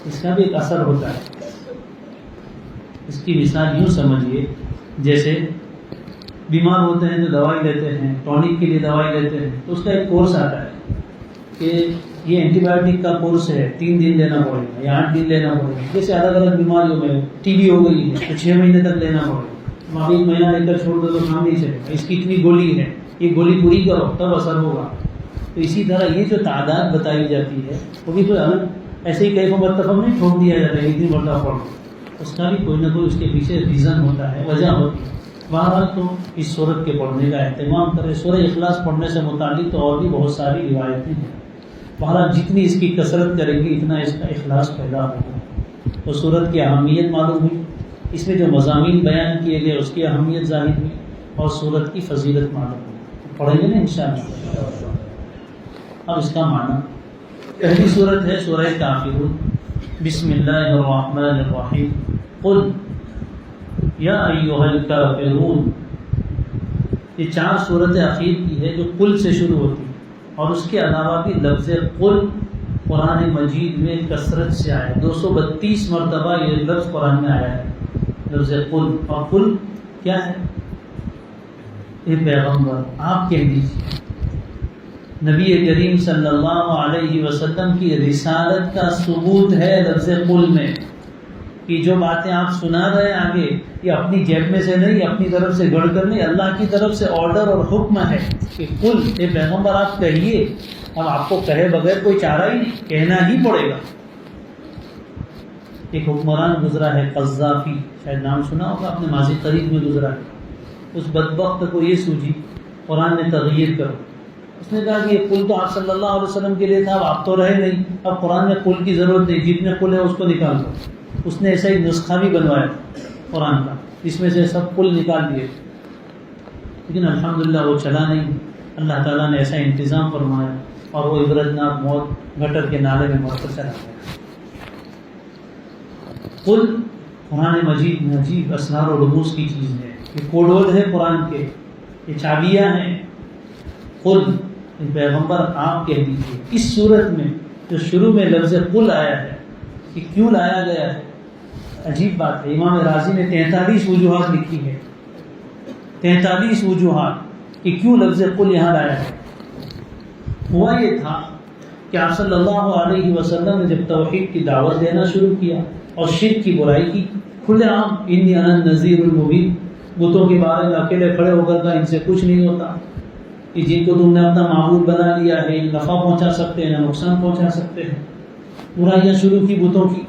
اس کا بھی ایک اثر ہوتا ہے۔ اس کی مثال یوں سمجھیے، جیسے بیمار ہوتے ہیں تو دوائی لیتے ہیں، ٹونک کے لیے دوائی لیتے ہیں، تو اس کا ایک کورس آتا ہے کہ یہ اینٹی بایوٹک کا کورس ہے، 3 دن لینا پڑے گا یا 8 دن لینا پڑے گا۔ جیسے الگ الگ بیماریوں میں ٹی بی ہو گئی ہے تو 6 مہینے تک لینا پڑے گا، اب 1 مہینہ لے کر چھوڑ دو تو کام نہیں چلے گا، اس کی اتنی گولی ہے، یہ گولی پوری کرو تب اثر ہوگا۔ تو اسی طرح یہ جو تعداد بتائی جاتی ہے وہ بھی کوئی ایسے ہی کیف و مرتفع نہیں چھوڑ دیا جاتا ہے، اتنی مرتبہ پڑھو، اس کا بھی کوئی نہ کوئی اس کے پیچھے ریزن ہوتا ہے، وجہ ہوتی ہے۔ بہرحال تو اس سورت کے پڑھنے کا اہتمام کریں۔ سورہ اخلاص پڑھنے سے متعلق تو اور بھی بہت ساری روایتیں ہیں، بہرحال جتنی اس کی کثرت کریں گی اتنا اس کا اخلاص پیدا ہوگا۔ تو سورت کی اہمیت معلوم ہوئی، اس میں جو مضامین بیان کیے گئے اس کی اہمیت ظاہر ہوئی، اور سورت کی فضیلت معلوم ہوئی۔ پڑھیں گے نا انشاءاللہ۔ اب اس کا معنی، پہلی سورت ہے سورہ کافرون۔ بسم اللہ الرحمن الرحیم، قل یا ایھا الکافرون۔ یہ 4 سورت اخیر کی ہے جو قل سے شروع ہوتی ہے، اور اس کے علاوہ بھی لفظ قل قرآن مجید میں کثرت سے آیا ہے، 232 مرتبہ یہ لفظ قرآن میں آیا ہے، لفظ قل۔ اور قل کیا ہے؟ اے پیغمبر آپ کہہ دیجیے، نبی کریم صلی اللہ علیہ وسلم کی رسالت کا ثبوت ہے لفظ قل میں، کہ جو باتیں آپ سنا رہے ہیں آگے یہ اپنی جیب میں سے نہیں، اپنی طرف سے گڑھ کر نہیں، اللہ کی طرف سے آرڈر اور حکم ہے کہ قل، اے پیغمبر آپ کہیے۔ اب آپ کو کہے بغیر کوئی چارہ ہی نہیں، کہنا ہی پڑے گا۔ ایک حکمران گزرا ہے قذافی، شاید نام سنا ہوگا آپ نے، ماضی قریب میں گزرا ہے۔ اس بدبخت کو یہ سوجی قرآن نے تغیر کرو، اس نے کہا کہ یہ قل تو آپ صلی اللہ علیہ وسلم کے لیے تھا، اب آپ تو رہے نہیں، اب قرآن میں قل کی ضرورت نہیں، جتنے قل ہے اس کو نکال دو۔ اس نے ایسا ہی نسخہ بھی بنوایا قرآن کا، جس میں سے سب قل نکال دیے، لیکن الحمدللہ وہ چلا نہیں، اللہ تعالیٰ نے ایسا انتظام فرمایا اور وہ عبرتناک موت گٹر کے نالے میں مر کر چلا گیا۔ قل قرآن مجید میں عجیب اسرار و رموز کی چیز ہے، یہ کوڈ ہے قرآن کے، یہ چابیاں ہیں۔ قل، پیغمبر آپ کہہ دیجیے۔ اس صورت میں جو شروع میں لفظ قل آیا ہے، یہ کیوں لایا گیا ہے؟ عجیب بات ہے، امام رازی نے 43 وجوہات لکھی ہے، 43 وجوہات کہ کیوں لفظ قل یہاں لایا ہے۔ ہوا یہ تھا کہ آپ صلی اللہ علیہ وسلم نے جب توحید کی دعوت دینا شروع کیا اور شرک کی برائی کی، کھلے عام انی انا النذیر المبین، بتوں کے بارے میں اکیلے کھڑے ہو کر ان سے کچھ نہیں ہوتا، کہ جن کو تم نے اپنا معبود بنا لیا ہے، نفع پہنچا سکتے ہیں نہ نقصان پہنچا سکتے ہیں، برائیاں شروع کی بتوں کی،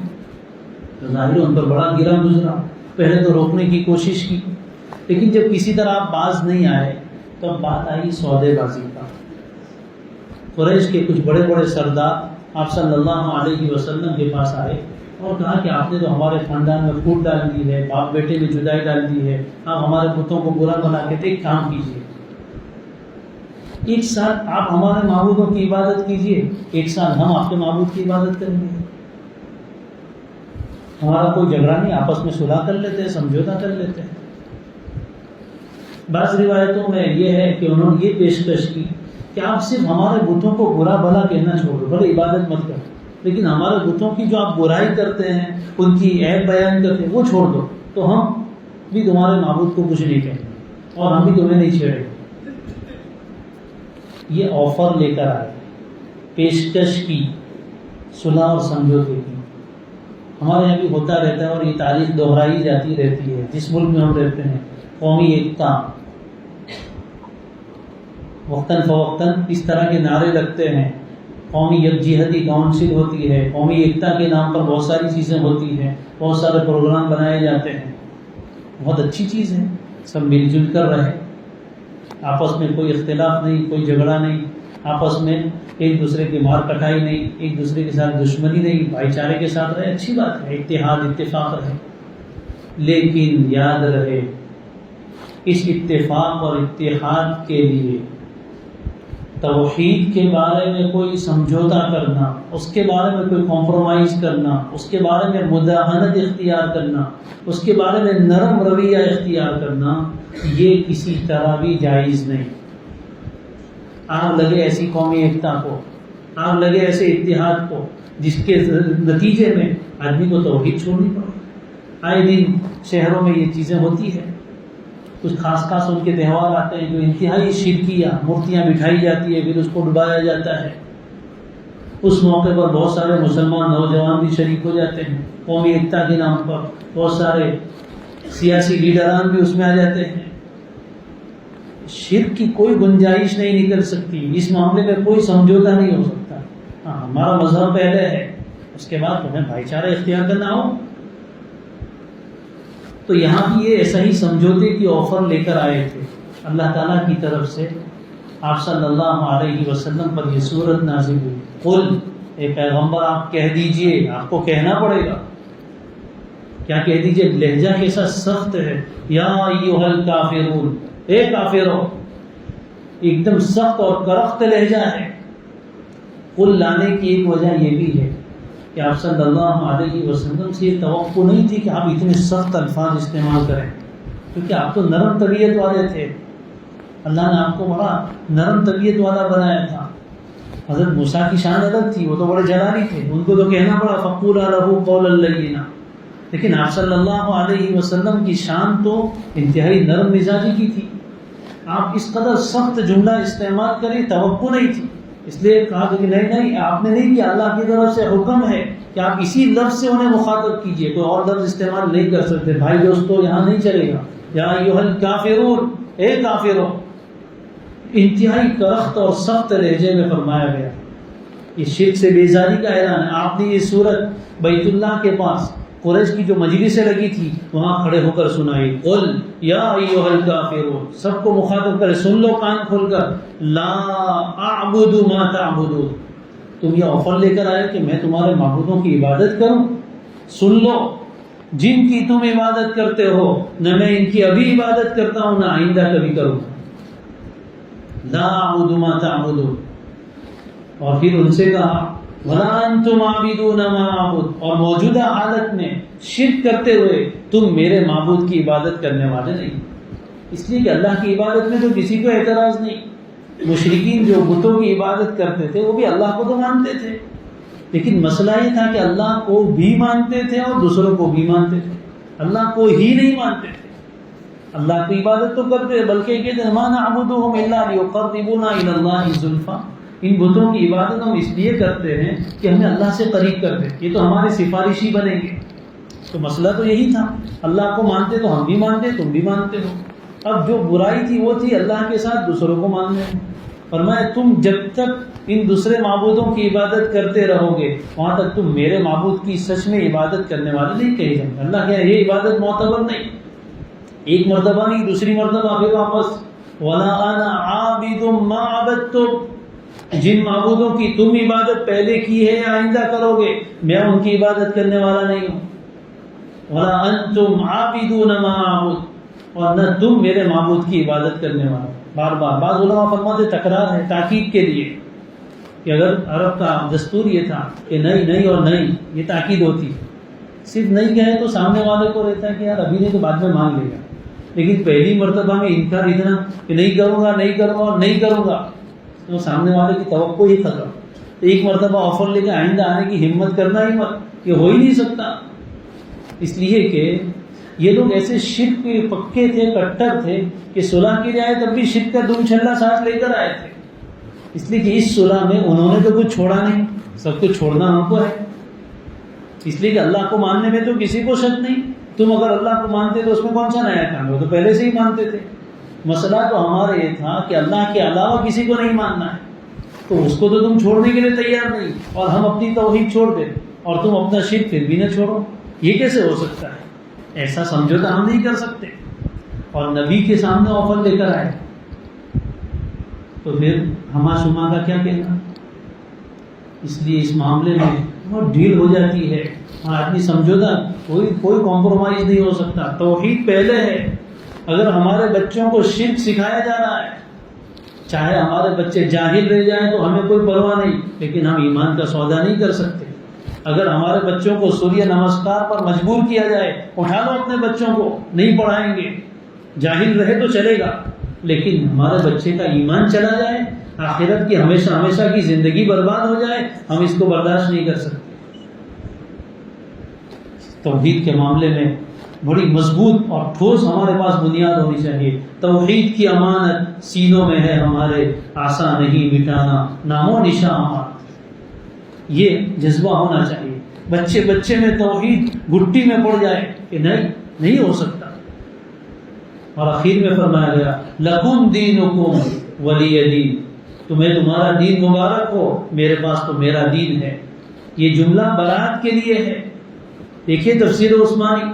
تو ظاہر ان پر بڑا گرا گزرا، پہلے تو روکنے کی کوشش کی، لیکن جب کسی طرح آپ باز نہیں آئے تو اب بات آئی سودے بازی کا۔ قریش کے کچھ بڑے بڑے سردار آپ صلی اللہ علیہ وسلم کے پاس آئے اور کہا کہ آپ نے تو ہمارے خاندان میں پھوٹ ڈال دی ہے، باپ بیٹے میں جدائی ڈال دی ہے، آپ ہمارے بتوں کو برا بنا کے ایک کام کیجیے، ایک سال آپ ہمارے معبودوں کی عبادت کیجیے، ایک سال ہم آپ کے معبود کی عبادت کریں گے، ہمارا کوئی جھگڑا نہیں، آپس میں صلح کر لیتے ہیں، سمجھوتا کر لیتے ہیں۔ بعض روایتوں میں یہ ہے کہ انہوں نے یہ پیشکش کی کہ آپ صرف ہمارے بتوں کو برا بھلا کہنا چھوڑ دو، بھلے عبادت مت کرو، لیکن ہمارے بتوں کی جو آپ برائی کرتے ہیں، ان کی عیب بیان کرتے ہیں، وہ چھوڑ دو، تو ہم بھی تمہارے معبود کو کچھ نہیں کہیں گے اور ہم بھی تمہیں نہیں چھیڑیں گے۔ یہ آفر لے کر آئے، پیشکش کی، صلح اور سمجھوتے کی۔ ہمارے یہاں بھی ہوتا رہتا ہے اور یہ تاریخ دہرائی جاتی رہتی ہے، جس ملک میں ہم رہتے ہیں، قومی ایکتا، وقتاً فوقتاً اس طرح کے نعرے لگتے ہیں، قومی یکجہتی کونسل ہوتی ہے، قومی ایکتا کے نام پر بہت ساری چیزیں ہوتی ہیں، بہت سارے پروگرام بنائے جاتے ہیں، بہت اچھی چیز ہے، سب مل جل کر رہے، آپس میں کوئی اختلاف نہیں، کوئی جھگڑا نہیں، آپس میں ایک دوسرے کی مار کٹائی نہیں، ایک دوسرے کے ساتھ دشمنی نہیں، بھائی چارے کے ساتھ رہے، اچھی بات ہے، اتحاد اتفاق رہے، لیکن یاد رہے اس اتفاق اور اتحاد کے لیے توحید کے بارے میں کوئی سمجھوتا کرنا، اس کے بارے میں کوئی کمپرومائز کرنا، اس کے بارے میں مداہنت اختیار کرنا، اس کے بارے میں نرم رویہ اختیار کرنا، یہ کسی طرح بھی جائز نہیں۔ آگ لگے ایسی قومی ایکتا کو، آگ لگے ایسے اتحاد کو جس کے نتیجے میں آدمی کو توحید چھوڑنی پڑے۔ آئے دن شہروں میں یہ چیزیں ہوتی ہیں، کچھ خاص ان کے تہوار آتے ہیں جو انتہائی شرکیہ مورتیاں بٹھائی جاتی ہے، پھر اس کو ڈبایا جاتا ہے۔ اس موقع پر بہت سارے مسلمان نوجوان بھی شریک ہو جاتے ہیں، قومی ایکتا کے نام پر بہت سارے سیاسی لیڈران بھی اس میں آ جاتے ہیں۔ شرک کی کوئی گنجائش نہیں نکل سکتی، اس معاملے میں کوئی سمجھوتا نہیں ہو سکتا۔ ہاں، ہمارا مذہب پہلے ہے، اس کے بعد تمہیں بھائی چارہ اختیار کرنا ہو۔ تو یہاں بھی یہ ایسا ہی سمجھوتے کی آفر لے کر آئے تھے اللہ تعالیٰ کی طرف سے۔ آپ صلی اللہ علیہ وسلم پر یہ سورت نازل ہوئی، قل، اے پیغمبر آپ کہہ دیجئے، آپ کو کہنا پڑے گا، کیا کہہ دیجئے؟ لہجہ کیسا سخت ہے، یا ایھا الکافرون، اے کافروں، ایک دم سخت اور کرخت لہجہ ہے۔ قل لانے کی ایک وجہ یہ بھی ہے کہ آپ صلی اللہ علیہ وسلم سے یہ توقع نہیں تھی کہ آپ اتنے سخت الفاظ استعمال کریں، کیونکہ آپ تو نرم طبیعت والے تھے، اللہ نے آپ کو بڑا نرم طبیعت والا بنایا تھا۔ حضرت موسیٰ کی شان الگ تھی، وہ تو بڑے جلالی تھے، ان کو تو کہنا پڑا فَقُولَا لَهُ قَوْلًا لَّيِّنًا، لیکن آپ صلی اللہ علیہ وسلم کی شان تو انتہائی نرم مزاجی کی تھی۔ آپ اس قدر سخت جملہ استعمال کریں توقع نہیں تھی، اس لیے کہا کہ نہیں آپ نے نہیں کیا، اللہ کی طرف سے حکم ہے کہ آپ اسی لفظ سے انہیں مخاطب کیجئے، کوئی اور لفظ استعمال نہیں کر سکتے۔ بھائی دوستو یہاں نہیں چلے گا، یا ایھا الکافرون، اے کافروں، انتہائی کرخت اور سخت لہجے میں فرمایا گیا۔ یہ شرک سے بیزاری کا اعلان ہے۔ آپ نے یہ سورت بیت اللہ کے پاس قریش کی جو مجلسیں لگی تھی وہاں کھڑے ہو کر سنائی، قل یا ایھا الکافرون، سب کو مخاطب کرے، سن لو کان کھول کر، لا اعبد ما تعبدون، تم یہ آفر لے کر آئے کہ میں تمہارے معبودوں کی عبادت کروں، سن لو، جن کی تم عبادت کرتے ہو نہ میں ان کی ابھی عبادت کرتا ہوں نہ آئندہ کبھی کروں، لا اعبد ما تعبدون۔ اور پھر ان سے کہا وَلَا أَنْتُمْ عَابِدُونَ مَا أَعْبُدُ، اور موجودہ حالت میں شرک کرتے ہوئے تم میرے معبود کی عبادت کرنے والے نہیں۔ اس لیے کہ اللہ کی عبادت میں تو کسی کو اعتراض نہیں۔ مشرکین جو بتوں کی عبادت کرتے تھے وہ بھی اللہ کو تو مانتے تھے، لیکن مسئلہ یہ تھا کہ اللہ کو بھی مانتے تھے اور دوسروں کو بھی مانتے تھے، اللہ کو ہی نہیں مانتے تھے۔ اللہ کی عبادت تو کرتے ہیں بلکہ کہتے ہیں مَا نَعْبُدُهُمْ إِلَّا لِيُقَرِّبُونَا إِلَى اللَّهِ زُلْفَىٰ، ان بتوں کی عبادت ہم اس لیے کرتے ہیں کہ ہمیں اللہ سے قریب کر دیں، یہ تو ہمارے سفارشی بنیں گے۔ تو مسئلہ تو یہی تھا، اللہ کو مانتے تو ہم بھی مانتے، تم بھی مانتے ہو۔ اب جو برائی تھی وہ تھی اللہ کے ساتھ دوسروں کو ماننے میں۔ فرمایا تم جب تک ان دوسرے معبودوں کی عبادت کرتے رہو گے وہاں تک تم میرے معبود کی سچ میں عبادت کرنے والے نہیں کہے جائیں گے۔ اللہ کہہ یہ عبادت معتبر نہیں، ایک مرتبہ نہیں، دوسری مرتبہ پھر واپس وَلَا أَنَا عَابِدٌ مَا عَبَدتُّمْ، جن معبودوں کی تم عبادت پہلے کی ہے یا آئندہ کرو گے میں ان کی عبادت کرنے والا نہیں ہوں۔ وَلَا أَنْتُمْ عَابِدُونَ مَا أَعْبُدُ، اور نہ تم میرے معبود کی عبادت کرنے والا۔ بار بار بعض علماء فرماتے تکرار ہے تاکید کے لیے، کہ اگر عرب کا دستور یہ تھا کہ نہیں اور نہیں، یہ تاکید ہوتی، صرف نہیں کہے تو سامنے والے کو رہتا ہے کہ یار ابھی نہیں تو بعد میں مان لے گا، لیکن پہلی مرتبہ میں انکار اتنا کہ نہیں کروں گا اور نہیں کروں گا، تو سامنے والے کی توقع ہی ختم۔ ایک مرتبہ آفر لے کے آئندہ آنے کی ہمت کرنا ہی مت، یہ ہو ہی نہیں سکتا۔ اس لیے کہ یہ لوگ ایسے شرک کے پکے تھے، کٹر تھے کہ صلح کی رعایت تب بھی شرک کا دم چھلا ساتھ لے کر آئے تھے۔ اس لیے کہ اس صلح میں انہوں نے تو کچھ چھوڑا نہیں، سب کچھ چھوڑنا ہم کو ہے۔ اس لیے کہ اللہ کو ماننے میں تو کسی کو شک نہیں، تم اگر اللہ کو مانتے تو اس میں کون سا نیا کام ہے، وہ تو پہلے سے ہی مانتے تھے۔ مسئلہ تو ہمارا یہ تھا کہ اللہ کے علاوہ کسی کو نہیں ماننا ہے، تو اس کو تو تم چھوڑنے کے لیے تیار نہیں، اور ہم اپنی توحید چھوڑ دیں اور تم اپنا شرک پھر بھی نہ چھوڑو، یہ کیسے ہو سکتا ہے؟ ایسا سمجھوتا ہم نہیں کر سکتے۔ اور نبی کے سامنے آفر لے کر آئے، تو پھر ہما شما کا کیا کہنا؟ اس لیے اس معاملے میں بہت ڈھیل ہو جاتی ہے، آدمی سمجھوتا کوئی کمپرومائز نہیں ہو سکتا۔ توحید پہلے ہے۔ اگر ہمارے بچوں کو شرک سکھایا جا رہا ہے، چاہے ہمارے بچے جاہل رہ جائیں تو ہمیں کوئی پرواہ نہیں، لیکن ہم ایمان کا سودا نہیں کر سکتے۔ اگر ہمارے بچوں کو سوریہ نمسکار پر مجبور کیا جائے، اٹھا لو اپنے بچوں کو، نہیں پڑھائیں گے، جاہل رہے تو چلے گا، لیکن ہمارے بچے کا ایمان چلا جائے، آخرت کی ہمیشہ کی زندگی برباد ہو جائے، ہم اس کو برداشت نہیں کر سکتے۔ توحید کے معاملے میں بڑی مضبوط اور ٹھوس ہمارے پاس بنیاد ہونی چاہیے۔ توحید کی امانت سینوں میں ہے ہمارے، آسان نہیں مٹانا نام و نشاں ہمارا، یہ جذبہ ہونا چاہیے۔ بچے میں توحید گھٹی میں پڑ جائے کہ نہیں ہو سکتا۔ اور آخر میں فرمایا گیا لکم دینکم ولی دین، تمہیں تمہارا دین مبارک ہو، میرے پاس تو میرا دین ہے۔ یہ جملہ برات کے لیے ہے۔ دیکھیے تفسیر عثمانی،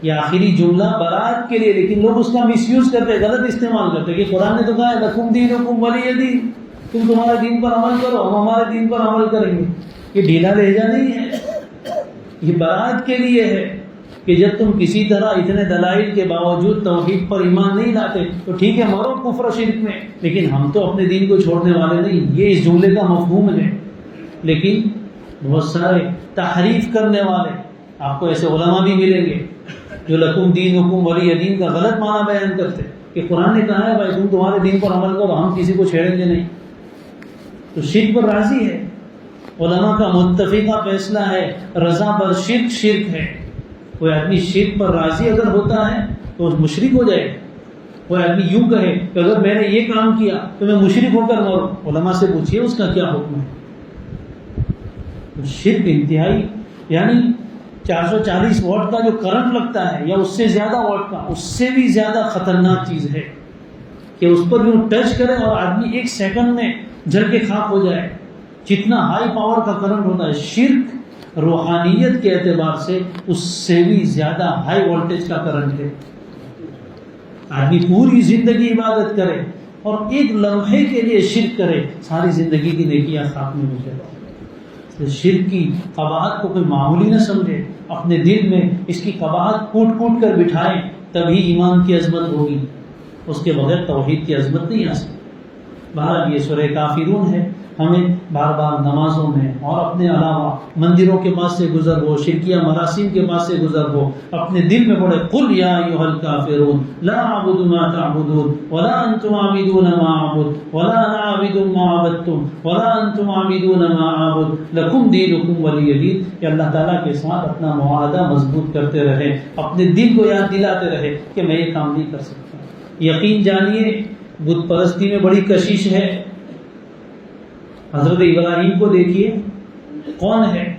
یہ آخری جملہ برات کے لیے، لیکن لوگ اس کا مس یوز کرتے، غلط استعمال کرتے کہ قرآن نے تو کہا ہے لکم دینکم ولی دین، تم تمہارے دین پر عمل کرو، ہم ہمارے دین پر عمل کریں گے۔ یہ ڈھیلا لہجہ نہیں ہے، یہ برات کے لیے ہے کہ جب تم کسی طرح اتنے دلائل کے باوجود توحید پر ایمان نہیں لاتے تو ٹھیک ہے، مرو کفر و شرک میں، لیکن ہم تو اپنے دین کو چھوڑنے والے نہیں۔ یہ اس جملے کا مفہوم ہے۔ لیکن بہت سارے تحریف کرنے والے آپ کو ایسے علماء بھی ملیں گے جو لکم دینکم ولی دین کا غلط معنی بیان کرتے کہ قرآن نے کہا ہے بھائی تم تمہارے دین پر عمل کرو، ہم کسی کو چھیڑیں گے نہیں۔ تو شرک پر راضی ہے، علماء کا متفقہ فیصلہ ہے رضا بر شرک شرک ہے۔ کوئی آدمی شرک پر راضی اگر ہوتا ہے تو مشرک ہو جائے۔ کوئی آدمی یوں کہے کہ اگر میں نے یہ کام کیا تو میں مشرک ہو کر مروں، علماء سے پوچھیے اس کا کیا حکم ہے۔ تو شرک انتہائی، یعنی 440 واٹ کا جو کرنٹ لگتا ہے یا اس سے زیادہ واٹ کا، اس سے بھی زیادہ خطرناک چیز ہے کہ اس پر یوں ٹچ کرے اور آدمی ایک سیکنڈ میں جل کے خاک ہو جائے۔ جتنا ہائی پاور کا کرنٹ ہوتا ہے، شرک روحانیت کے اعتبار سے اس سے بھی زیادہ ہائی وولٹیج کا کرنٹ ہے۔ آدمی پوری زندگی عبادت کرے اور ایک لمحے کے لیے شرک کرے، ساری زندگی کی نیکیاں خاک میں مل جائے۔ شرک کی قباحت کو کوئی معمولی نہ سمجھے، اپنے دل میں اس کی قباحت کوٹ کر بٹھائیں، تبھی ایمان کی عظمت ہوگی، اس کے بغیر توحید کی عظمت نہیں آ سکتی۔ بہرحال یہ سورہ کافرون ہے، ہمیں بار بار نمازوں میں اور اپنے علاوہ مندروں کے پاس سے گزر ہو، شرکیہ مراسم کے پاس سے گزر ہو، اپنے دل میں پڑے قل یا ایھا الکافرون لا اعبد ما تعبدون ولا انتم عابدون ما اعبد ولا انا عابد ما عبدتم ولا انتم عابدون ما اعبد لکم دینکم ولی دین۔ کہ اللہ تعالیٰ کے ساتھ اپنا معاہدہ مضبوط کرتے رہے، اپنے دل کو یاد دلاتے رہے کہ میں یہ کام نہیں کر سکتا۔ یقین جانیے بت پرستی میں بڑی کشش ہے۔ حضرت ابراہیم کو دیکھیے، کون ہے؟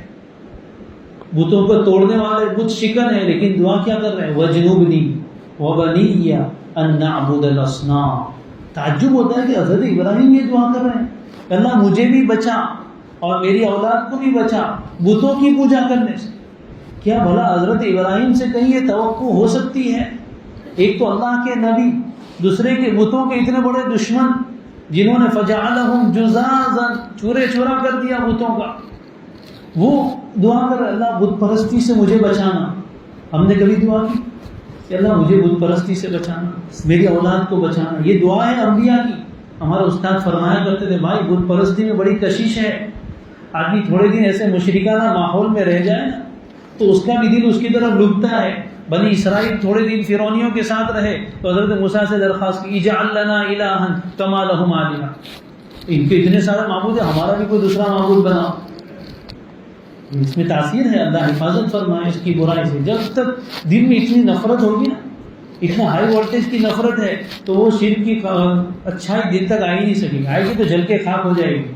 بتوں کو توڑنے والے، بت شکن ہے، لیکن دعا کیا کر رہے ہیں؟ وَجْنُبْنِي وَبَنِيَّ أَن نَعْبُدَ الْأَصْنَامَ۔ تعجب ہوتا ہے کہ حضرت ابراہیم یہ دعا کر رہے ہیں، اللہ مجھے بھی بچا اور میری اولاد کو بھی بچا بتوں کی پوجا کرنے سے۔ کیا بھلا حضرت ابراہیم سے کہیں یہ توقع ہو سکتی ہے؟ ایک تو اللہ کے نبی، دوسرے کے بتوں کے اتنے بڑے دشمن جنہوں نے فجعلہم جزازا، چورے چورا کر دیا بتوں کا، وہ دعا کر اللہ بت پرستی سے مجھے بچانا۔ ہم نے کبھی دعا کی کہ اللہ مجھے بت پرستی سے بچانا، میری اولاد کو بچانا؟ یہ دعا ہے انبیاء کی۔ ہمارے استاد فرمایا کرتے تھے بھائی بت پرستی میں بڑی کشش ہے، آدمی تھوڑے دن ایسے مشرکانہ ماحول میں رہ جائے نا تو اس کا بھی دل اس کی طرف لگتا ہے۔ بنی اسرائیل تھوڑے دن فرعونیوں کے ساتھ رہے تو حضرت موسیٰ سے درخواست کی اجعل لنا الہا کما لہم آلہہ، ان کے اتنے سارے معبود ہیں، ہمارا بھی کوئی دوسرا معبود بناؤ۔ اس میں تاثیر ہے، اللہ حفاظت فرمائے اس کی برائی سے۔ جب تک دل میں اتنی نفرت ہوگی نا، اتنا ہائی وولٹیج کی نفرت ہے تو وہ شرک کی اچھائی دل تک آ ہی نہیں سکے، آئے گی تو جل کے خاک ہو جائے گی۔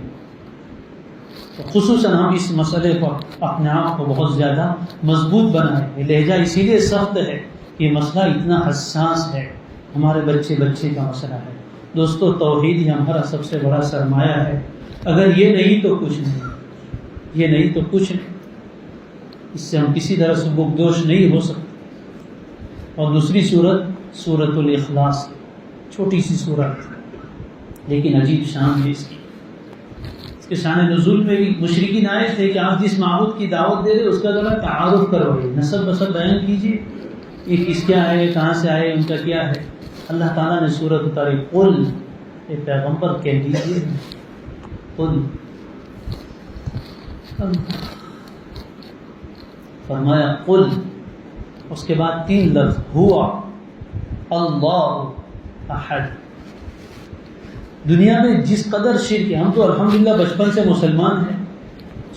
خصوصاً ہم اس مسئلے پر اپنے آپ کو بہت زیادہ مضبوط بنائیں۔ یہ لہجہ اسی لیے سخت ہے، یہ مسئلہ اتنا حساس ہے، ہمارے بچے کا مسئلہ ہے۔ دوستو توحید ہی ہمارا سب سے بڑا سرمایہ ہے، اگر یہ نہیں تو کچھ نہیں، یہ نہیں تو کچھ نہیں، اس سے ہم کسی طرح سے بغدوش نہیں ہو سکتے۔ اور دوسری سورت سورۃ الاخلاص، چھوٹی سی سورت، لیکن عجیب شان ہے اس کے شان نزول میں بھی مشرکین آئے تھے کہ آپ جس معبود کی دعوت دے رہے اس کا ذرا تعارف کروائیے، نسب وسب بیان کیجیے، یہ کس کیا ہے، کہاں سے آئے، ان کا کیا ہے۔ اللہ تعالیٰ نے سورۃ اتاری، قل، اے پیغمبر کہہ دیجیے، قل، فرمایا قل، اس کے بعد 3 لفظ، ہوا اللہ احد۔ دنیا میں جس قدر شرک ہے، ہم تو الحمدللہ بچپن سے مسلمان ہیں،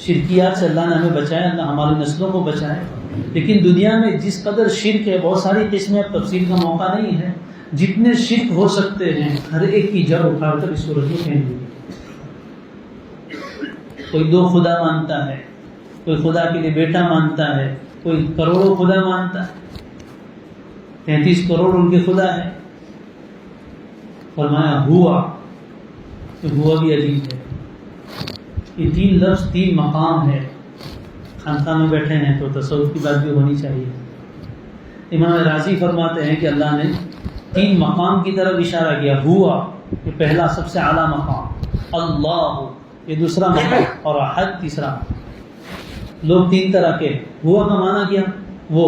شرکیات سے اللہ نے ہمیں بچایا، اللہ ہماری نسلوں کو بچائے، لیکن دنیا میں جس قدر شرک ہے بہت ساری قسمیں، اب تفصیل کا موقع نہیں ہے، جتنے شرک ہو سکتے ہیں ہر ایک کی جڑ اکھاڑ کر اس صورت میں پھینک دی۔ کوئی 2 خدا مانتا ہے، کوئی خدا کے لیے بیٹا مانتا ہے، کوئی کروڑوں خدا مانتا ہے، 33 کروڑ ان کے خدا ہے۔ فرمایا ہوا، تو ہوا بھی عجیب ہے۔ یہ 3 لفظ 3 مقام ہے۔ خانقاہ میں بیٹھے ہیں تو تصوف کی بات بھی ہونی چاہیے۔ امام رازی فرماتے ہیں کہ اللہ نے 3 مقام کی طرف اشارہ کیا، ہوا یہ پہلا سب سے اعلیٰ مقام، اللہ یہ دوسرا مقام، اور احد تیسرا۔ لوگ 3 طرح کے، ہوا کا معنی کیا، وہ،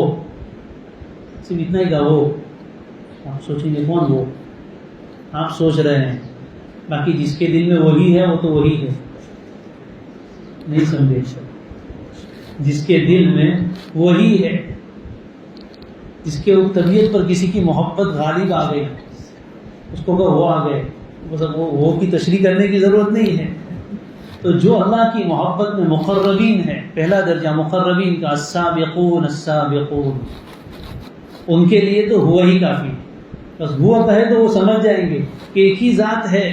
صرف اتنا ہی کہا وہ۔ آپ سوچیں گے کون وہ، آپ سوچ رہے ہیں، باقی جس کے دل میں وہی ہے وہ تو وہی ہے، نہیں سمجھے؟ جس کے دل میں وہی ہے، جس کے طبیعت پر کسی کی محبت غالب آ گئی، اس کو کہ وہ آ گئے، وہ کی تشریح کرنے کی ضرورت نہیں ہے۔ تو جو اللہ کی محبت میں مقربین ہے، پہلا درجہ مقربین کا، السابقون السابقون، ان کے لیے تو ہوا ہی کافی، بس ہوا کہے تو وہ سمجھ جائیں گے کہ ایک ہی ذات ہے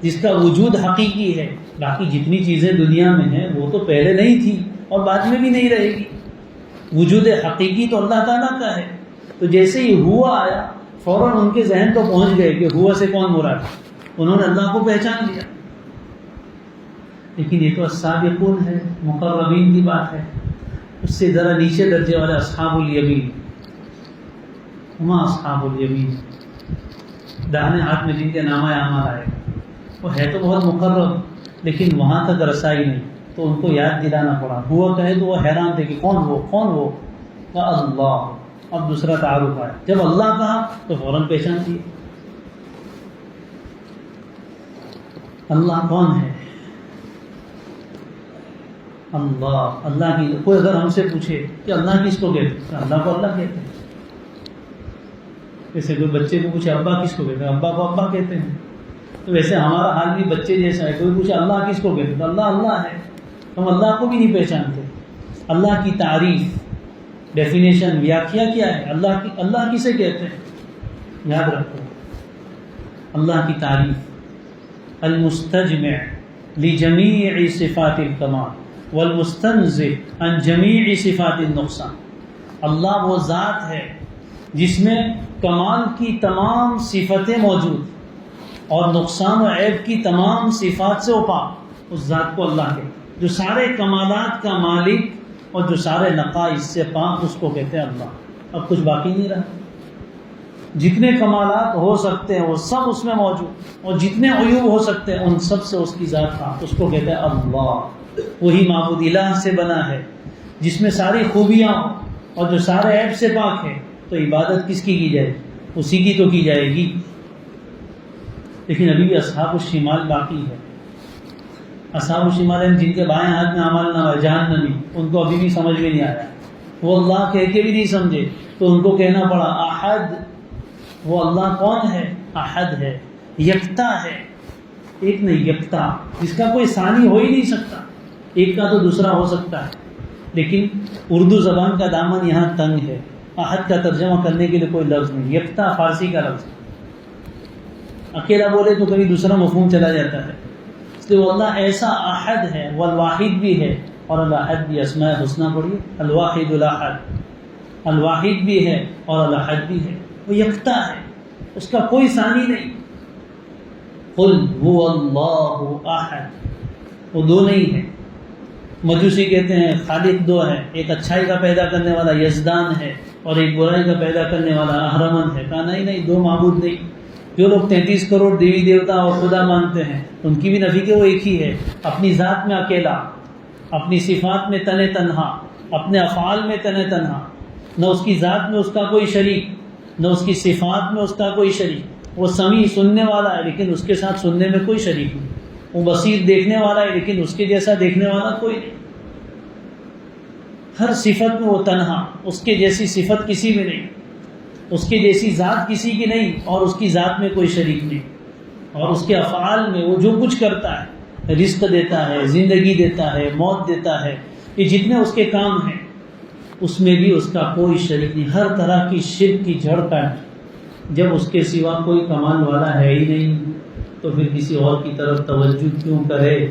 جس کا وجود حقیقی ہے، باقی جتنی چیزیں دنیا میں ہیں وہ تو پہلے نہیں تھی اور بعد میں بھی نہیں رہے گی۔ وجود حقیقی تو اللہ تعالیٰ کا ہے۔ تو جیسے ہی ہوا آیا فوراً ان کے ذہن تو پہنچ گئے کہ ہوا سے کون مراد ہے، انہوں نے اللہ کو پہچان لیا۔ لیکن یہ تو السابقون ہے، مقربین کی بات ہے۔ اس سے ذرا نیچے درجے والے اصحاب الیمین، ہما اصحاب الیمین، داہنے ہاتھ میں جن کے نامہ اعمال آئے، وہ ہے تو بہت مقرب لیکن وہاں تک رسائی نہیں، تو ان کو یاد دلانا پڑا۔ ہوا کہے تو وہ حیران تھے کہ کون وہ، کون وہ؟ کہا اللہ۔ اب دوسرا تعارف آیا، جب اللہ کہا تو فوراً پہچان دی اللہ کون ہے۔ اللہ، اللہ کی، کوئی اگر ہم سے پوچھے کہ اللہ کس کو کہتے ہیں، اللہ کو اللہ کہتے ہیں۔ جیسے کوئی بچے کو پوچھے ابا کس کو کہتے ہیں، ابا کو ابا کہتے ہیں۔ تو ویسے ہمارا حال بھی بچے جیسا ہے، کوئی پوچھے اللہ کس کو کہتے ہیں تو اللہ اللہ ہے، ہم اللہ کو بھی نہیں پہچانتے۔ اللہ کی تعریف، ڈیفینیشن، ویاخیا کیا ہے اللہ کی، اللہ کسے کہتے ہیں؟ یاد رکھو، اللہ کی تعریف، المستجمع لجمیع صفات الکمال والمستنزہ عن جمیع صفات النقصان۔ اللہ وہ ذات ہے جس میں کمال کی تمام صفتیں موجود اور نقصان و عیب کی تمام صفات سے پاک، اس ذات کو اللہ کہتے ہیں۔ جو سارے کمالات کا مالک اور جو سارے نقائص سے پاک، اس کو کہتے ہیں اللہ۔ اب کچھ باقی نہیں رہا، جتنے کمالات ہو سکتے ہیں وہ سب اس میں موجود، اور جتنے عیوب ہو سکتے ہیں ان سب سے اس کی ذات پاک، اس کو کہتے ہیں اللہ۔ وہی معبود الہ سے بنا ہے جس میں ساری خوبیاں ہوں اور جو سارے عیب سے پاک ہے، تو عبادت کس کی جائے؟ اسی کی تو کی جائے گی۔ لیکن ابھی بھی اصحاب الشمال باقی ہے۔ اصحاب الشمال جن کے بائیں ہاتھ میں اعمال نامہ جہنمی، ان کو ابھی بھی سمجھ میں نہیں آیا، وہ اللہ کہہ کے بھی نہیں سمجھے، تو ان کو کہنا پڑا احد۔ وہ اللہ کون ہے؟ احد ہے، یکتا ہے، ایک نہیں یکتا، جس کا کوئی ثانی ہو ہی نہیں سکتا، ایک کا تو دوسرا ہو سکتا ہے، لیکن اردو زبان کا دامن یہاں تنگ ہے، احد کا ترجمہ کرنے کے لیے کوئی لفظ نہیں، یکتا فارسی کا لفظ ہے، اکیلا بولے تو کبھی دوسرا مفہوم چلا جاتا ہے، اس لیے وہ اللہ ایسا احد ہے، وہ الواحد بھی ہے، اور الاحد بھی، اسماء حسنہ پڑھیے، الواحد الاحد، الواحد بھی ہے اور الاحد بھی ہے، وہ یکتا ہے، اس کا کوئی ثانی نہیں۔ قل هو اللہ احد، وہ دو نہیں ہے۔ مجوسی کہتے ہیں خالق دو ہے، ایک اچھائی کا پیدا کرنے والا یزدان ہے اور ایک برائی کا پیدا کرنے والا اہرمن ہے۔ کہا نہیں، دو معبود نہیں، جو لوگ 33 کروڑ دیوی دیوتا اور خدا مانتے ہیں ان کی بھی نفی کہ وہ ایک ہی ہے، اپنی ذات میں اکیلا، اپنی صفات میں تن تنہا، اپنے افعال میں تن تنہا، نہ اس کی ذات میں اس کا کوئی شریک، نہ اس کی صفات میں اس کا کوئی شریک۔ وہ سمیع سننے والا ہے لیکن اس کے ساتھ سننے میں کوئی شریک نہیں، وہ بصیر دیکھنے والا ہے لیکن اس کے جیسا دیکھنے والا کوئی نہیں۔ ہر صفت میں وہ تنہا، اس کے جیسی صفت کسی میں نہیں، اس کے جیسی ذات کسی کی نہیں، اور اس کی ذات میں کوئی شریک نہیں۔ اور اس کے افعال میں وہ جو کچھ کرتا ہے، رزق دیتا ہے، زندگی دیتا ہے، موت دیتا ہے، یہ جتنے اس کے کام ہیں اس میں بھی اس کا کوئی شریک نہیں۔ ہر طرح کی شرک کی جڑ کاٹ، جب اس کے سوا کوئی کمال والا ہے ہی نہیں تو پھر کسی اور کی طرف توجہ کیوں کرے،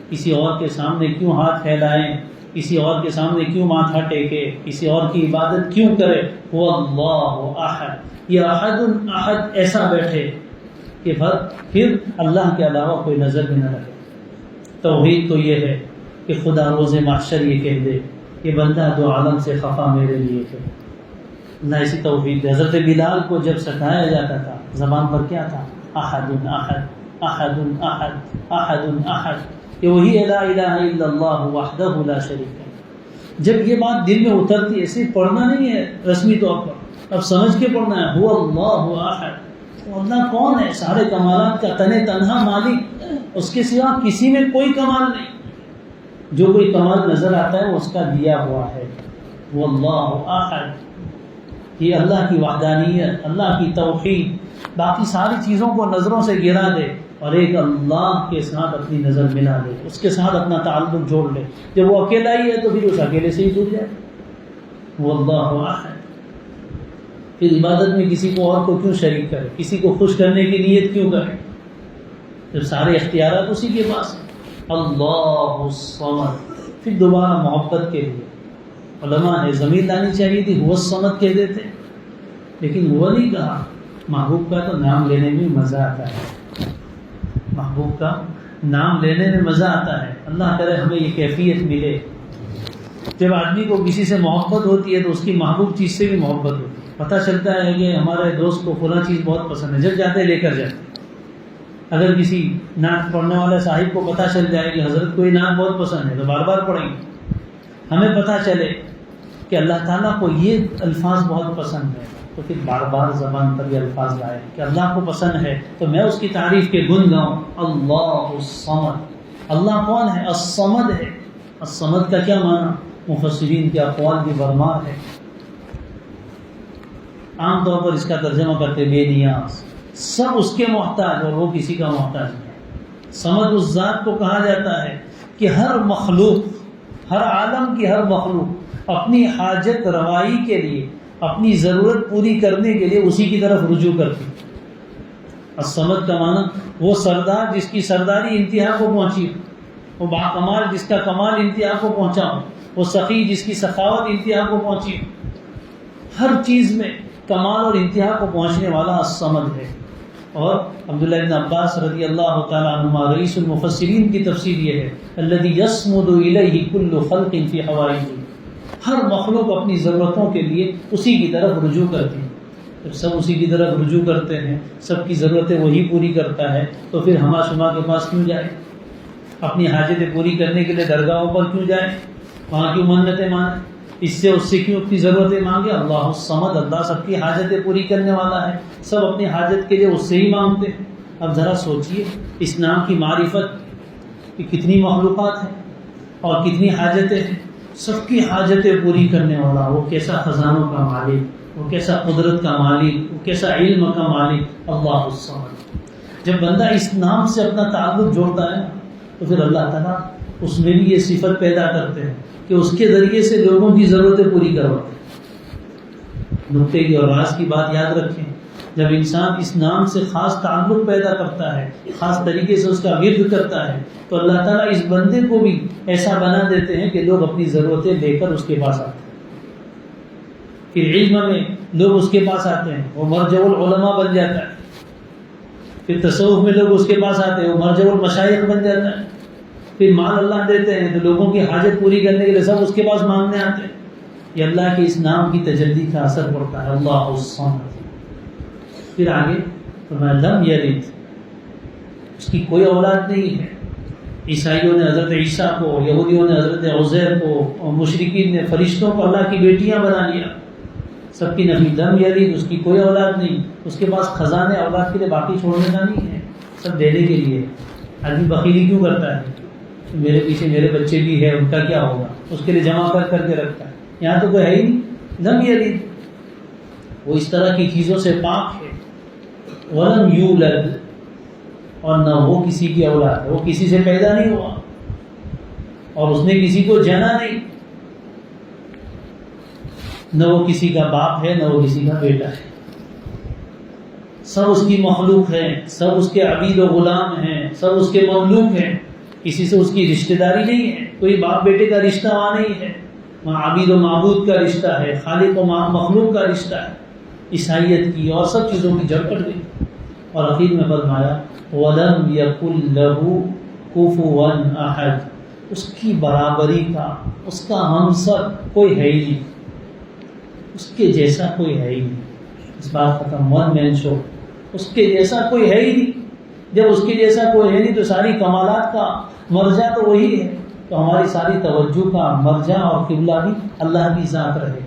کسی اور کے سامنے کیوں ہاتھ پھیلائیں، کسی اور کے سامنے کیوں ماتھا ٹیکے، کسی اور کی عبادت کیوں کرے۔ وہ اللہ احد، یہ احد احد ایسا بیٹھے کہ پھر اللہ کے علاوہ کوئی نظر بھی نہ رکھے۔ توحید تو یہ ہے کہ خدا روز محشر یہ کہہ دے کہ بندہ دو عالم سے خفا میرے لیے ہے۔ اللہ ایسی توحید ہے۔ حضرت بلال کو جب ستایا جاتا تھا زبان پر کیا تھا؟ احد احد احد احد احد احد، یہ وہی لا الہ الا اللہ وحدہ لا شریک ہے۔ جب یہ بات دل میں اترتی ہے، ایسے پڑھنا نہیں ہے رسمی طور پر، اب سمجھ کے پڑھنا ہے۔ هو اللہ احد، وہ اللہ کون ہے؟ سارے کمالات کا تن تنہا مالک، اس کے سوا کسی میں کوئی کمال نہیں۔ جو کوئی کمال نظر آتا ہے وہ اس کا دیا ہوا ہے۔ وہ اللہ احد، یہ اللہ کی وحدانیت، اللہ کی توحید، باقی ساری چیزوں کو نظروں سے گرا دے اور ایک اللہ کے ساتھ اپنی نظر ملا دے، اس کے ساتھ اپنا تعلق جوڑ لے۔ جب وہ اکیلا ہی ہے تو پھر اس اکیلے سے ہی جڑ جائے۔ وہ اللہ احد، پھر عبادت میں کسی کو اور کو کیوں شریک کرے، کسی کو خوش کرنے کی نیت کیوں کرے جب سارے اختیارات اسی کے پاس ہیں۔ اللہ الصمد، پھر دوبارہ محبت کے لیے علماء نے ضمیر لانی چاہیے تھی، هو الصمد کہہ دیتے، لیکن وہ نہیں کہا۔ محبوب کا تو نام لینے میں مزہ آتا ہے، محبوب کا نام لینے میں مزہ آتا ہے۔ اللہ کرے ہمیں یہ کیفیت ملے، جب آدمی کو کسی سے محبت ہوتی ہے تو اس کی محبوب چیز سے بھی محبت ہوتی ہے۔ پتہ چلتا ہے کہ ہمارے دوست کو فلاں چیز بہت پسند ہے، جب جاتے لے کر جاتے۔ اگر کسی نعت پڑھنے والے صاحب کو پتہ چل جائے کہ حضرت کو یہ نعت بہت پسند ہے تو بار بار پڑھیں گے۔ ہمیں پتہ چلے کہ اللہ تعالیٰ کو یہ الفاظ بہت پسند ہے تو پھر بار بار زبان پر یہ الفاظ لائے کہ اللہ کو پسند ہے تو میں اس کی تعریف کے گن گاؤں۔ اللہ الصمد، اللہ کون ہے؟ الصمد ہے۔ الصمد کا کیا معنی؟ مفسرین کے اقوال بھی برمار ہے۔ عام طور پر اس کا ترجمہ کرتے بے نیاز، سب اس کے محتاج اور وہ کسی کا محتاج نہیں۔ صمد اس ذات کو کہا جاتا ہے کہ ہر مخلوق، ہر عالم کی ہر مخلوق اپنی حاجت روائی کے لیے، اپنی ضرورت پوری کرنے کے لیے اسی کی طرف رجوع کرتی۔ الصمد کا معنی وہ سردار جس کی سرداری انتہا کو پہنچی، وہ باکمال جس کا کمال انتہا کو پہنچا ہو، وہ سخی جس کی سخاوت انتہا کو پہنچی، ہر چیز میں کمال اور انتہا کو پہنچنے والا الصمد ہے۔ اور عبداللہ بن عباس رضی اللہ تعالیٰ عنہما رئیس المفسرین کی تفسیر یہ ہے الذی یصمد الیہ کل خلق فی حوائجہ، ہر مخلوق اپنی ضرورتوں کے لیے اسی کی طرف رجوع کرتی ہے۔ جب سب اسی کی طرف رجوع کرتے ہیں، سب کی ضرورتیں وہی پوری کرتا ہے تو پھر ہما شما کے پاس کیوں جائے؟ اپنی حاجتیں پوری کرنے کے لیے درگاہوں پر کیوں جائے؟ وہاں کیوں منتیں مانیں؟ اس سے کیوں اپنی ضرورتیں مانگے؟ اللہ الصمد، اللہ سب کی حاجتیں پوری کرنے والا ہے، سب اپنی حاجت کے لیے اس سے ہی مانگتے ہیں۔ اب ذرا سوچئے اس نام کی معرفت کہ کتنی مخلوقات ہیں اور کتنی حاجتیں ہیں، سب کی حاجتیں پوری کرنے والا، وہ کیسا خزانوں کا مالک، وہ کیسا قدرت کا مالک، وہ کیسا علم کا مالک، اللہ الصمد۔ جب بندہ اس نام سے اپنا تعلق جوڑتا ہے تو پھر اللہ تعالیٰ اس میں بھی یہ صفت پیدا کرتے ہیں کہ اس کے ذریعے سے لوگوں کی ضرورتیں پوری کرواتے ہیں۔ نقطے کی اور راز کی بات یاد رکھیں، جب انسان اس نام سے خاص تعلق پیدا کرتا ہے، خاص طریقے سے اس کا ورد کرتا ہے تو اللہ تعالیٰ اس بندے کو بھی ایسا بنا دیتے ہیں کہ لوگ اپنی ضرورتیں لے کر اس کے پاس آتے ہیں۔ پھر علم میں لوگ اس کے پاس آتے ہیں، وہ مرجع العلماء بن جاتا ہے۔ پھر تصوف میں لوگ اس کے پاس آتے ہیں، وہ مرجع المشائخ بن جاتا ہے۔ پھر مال اللہ دیتے ہیں تو لوگوں کی حاجت پوری کرنے کے لیے سب اس کے پاس مانگنے آتے ہیں۔ یہ اللہ کے اس نام کی تجلی کا اثر پڑتا ہے، اللہ الصمد۔ پھر آگے فرمایا لم یلد، اس کی کوئی اولاد نہیں ہے۔ عیسائیوں نے حضرت عیسیٰ کو، یہودیوں نے حضرت عزیر کو، اور مشرکین نے فرشتوں کو اللہ کی بیٹیاں بنا لیا، سب کی نفی۔ لم یلد، اس کی کوئی اولاد نہیں، اس کے پاس خزانے اولاد کے لیے باقی چھوڑنے کا نہیں ہے، سب دینے کے لیے۔ آدمی بخیلی کیوں کرتا ہے؟ میرے پیچھے میرے بچے بھی ہے، ان کا کیا ہوگا، اس کے لیے جمع کر کر کے رکھتا ہے۔ یہاں تو کوئی ہے ہی نہیں۔ لم یلد، وہ اس طرح کی چیزوں سے پاک ہے۔ ولم یولد، اور نہ وہ کسی کی اولاد ہے، وہ کسی سے پیدا نہیں ہوا اور اس نے کسی کو جنا نہیں، نہ وہ کسی کا باپ ہے نہ وہ کسی کا بیٹا ہے، سب اس کی مخلوق ہیں، سب اس کے عبید و غلام ہیں، سب اس کے مملوک ہیں، کسی سے اس کی رشتہ داری نہیں ہے، کوئی باپ بیٹے کا رشتہ وہاں نہیں ہے، وہاں عبید و معبود کا رشتہ ہے، خالق و مخلوق کا رشتہ ہے۔ عیسائیت کی اور سب چیزوں کی جڑ پڑ گئی۔ اور اخیر میں فرمایا وَلَمْ يَكُنْ لَهُ كُفُوًا أَحَدٌ، اس کی برابری کا، اس کا ہمسر کوئی ہے ہی نہیں، اس کے جیسا کوئی ہے ہی نہیں۔ اس بات ختم، ون مین شو، اس کے جیسا کوئی ہے ہی نہیں۔ جب اس کے جیسا کوئی ہے نہیں تو ساری کمالات کا مرجع تو وہی ہے، تو ہماری ساری توجہ کا مرجع اور قبلہ بھی اللہ کی ذات رہے۔